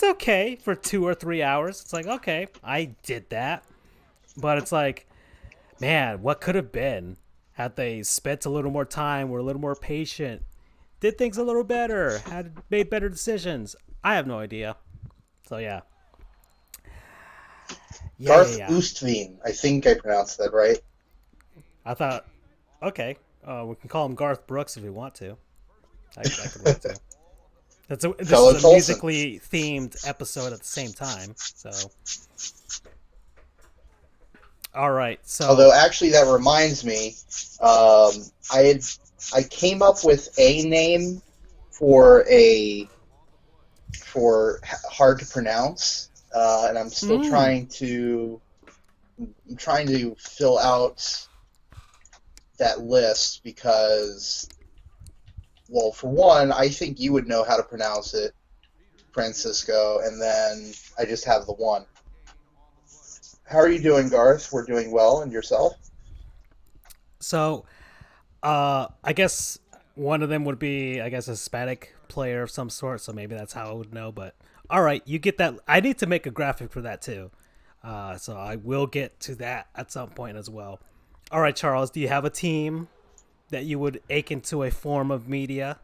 okay for 2 or 3 hours. It's like, okay, I did that, but it's like, man, what could have been had they spent a little more time, were a little more patient, did things a little better, had made better decisions. I have no idea. So yeah. Garth Oostveen. I think I pronounced that right. I thought, okay, we can call him Garth Brooks if we want to. I could work too. This is a musically themed episode at the same time. So, all right. So, although actually, that reminds me, I came up with a name for hard to pronounce, and I'm still trying to fill out that list because, well, for one, I think you would know how to pronounce it, Francisco, and then I just have the one. How are you doing, Garth? We're doing well, and yourself? So, I guess one of them would be, I guess, a Hispanic player of some sort, so maybe that's how I would know, but all right, you get that. I need to make a graphic for that too, so I will get to that at some point as well. All right, Charles, do you have a team that you would ache into a form of media?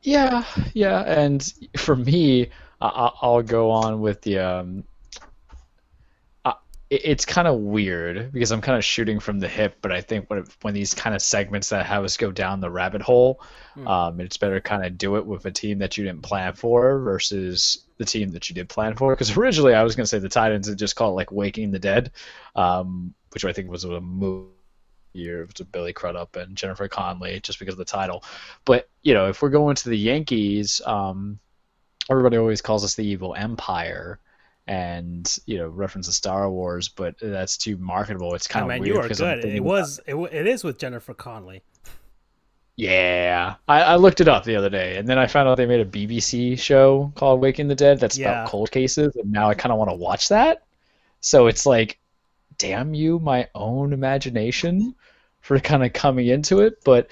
Yeah, and for me, I'll go on with the it's kind of weird because I'm kind of shooting from the hip, but I think when these kind of segments that have us go down the rabbit hole, it's better kind of do it with a team that you didn't plan for versus the team that you did plan for. Because originally I was going to say the Titans and just call it like Waking the Dead, which I think was a move year to Billy Crudup and Jennifer Connelly just because of the title. But if we're going to the Yankees, everybody always calls us the evil empire, and references Star Wars, but that's too marketable. It's kind of weird you are because good. It is with Jennifer Connelly. Yeah, I looked it up the other day, and then I found out they made a BBC show called Waking the Dead that's about cold cases, and now I kind of want to watch that. So it's like, damn you, my own imagination for kind of coming into it. But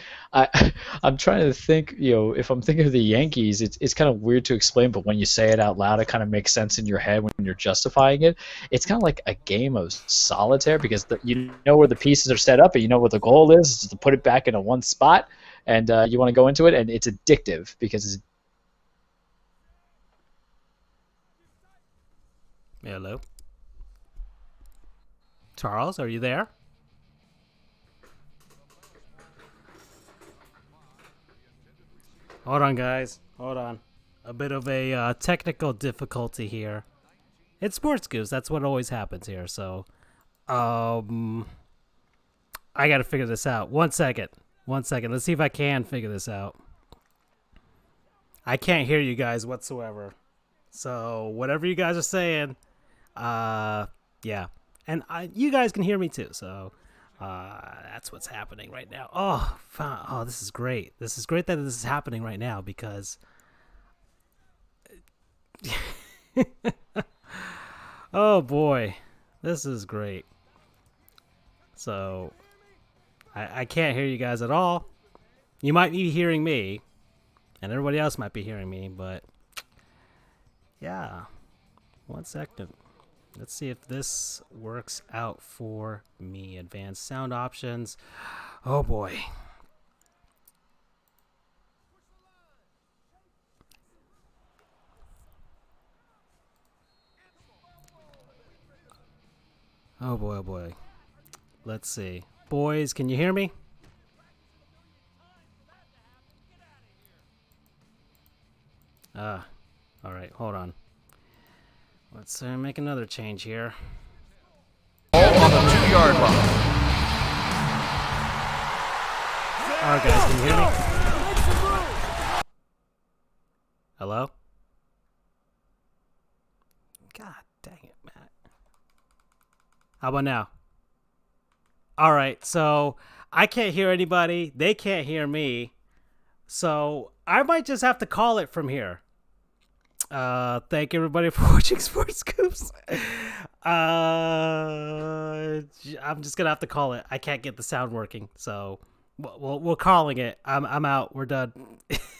I'm trying to think, if I'm thinking of the Yankees, it's kind of weird to explain, but when you say it out loud, it kind of makes sense in your head when you're justifying it. It's kind of like a game of solitaire, because you know where the pieces are set up, and you know what the goal is to put it back into one spot, and you want to go into it, and it's addictive because it's... Hello? Charles, are you there? Hold on, guys. Hold on. A bit of a technical difficulty here. It's Sports Goofs. That's what always happens here. So, I got to figure this out. 1 second. 1 second. Let's see if I can figure this out. I can't hear you guys whatsoever. So, whatever you guys are saying, yeah. And you guys can hear me too. So, that's what's happening right now. Oh, this is great. This is great that this is happening right now, because oh boy, this is great. So I can't hear you guys at all. You might be hearing me, and everybody else might be hearing me, but yeah. 1 second. Let's see if this works out for me. Advanced sound options. Oh boy. Oh boy, oh boy. Let's see. Boys, can you hear me? Alright, hold on. Let's make another change here. Ball on the 2-yard line. Alright, guys, can you hear me? Hello? God dang it, Matt. How about now? Alright, so I can't hear anybody. They can't hear me. So I might just have to call it from here. Thank everybody for watching Sports Goofs. I'm just gonna have to call it. I can't get the sound working, so we're calling it. I'm out. We're done.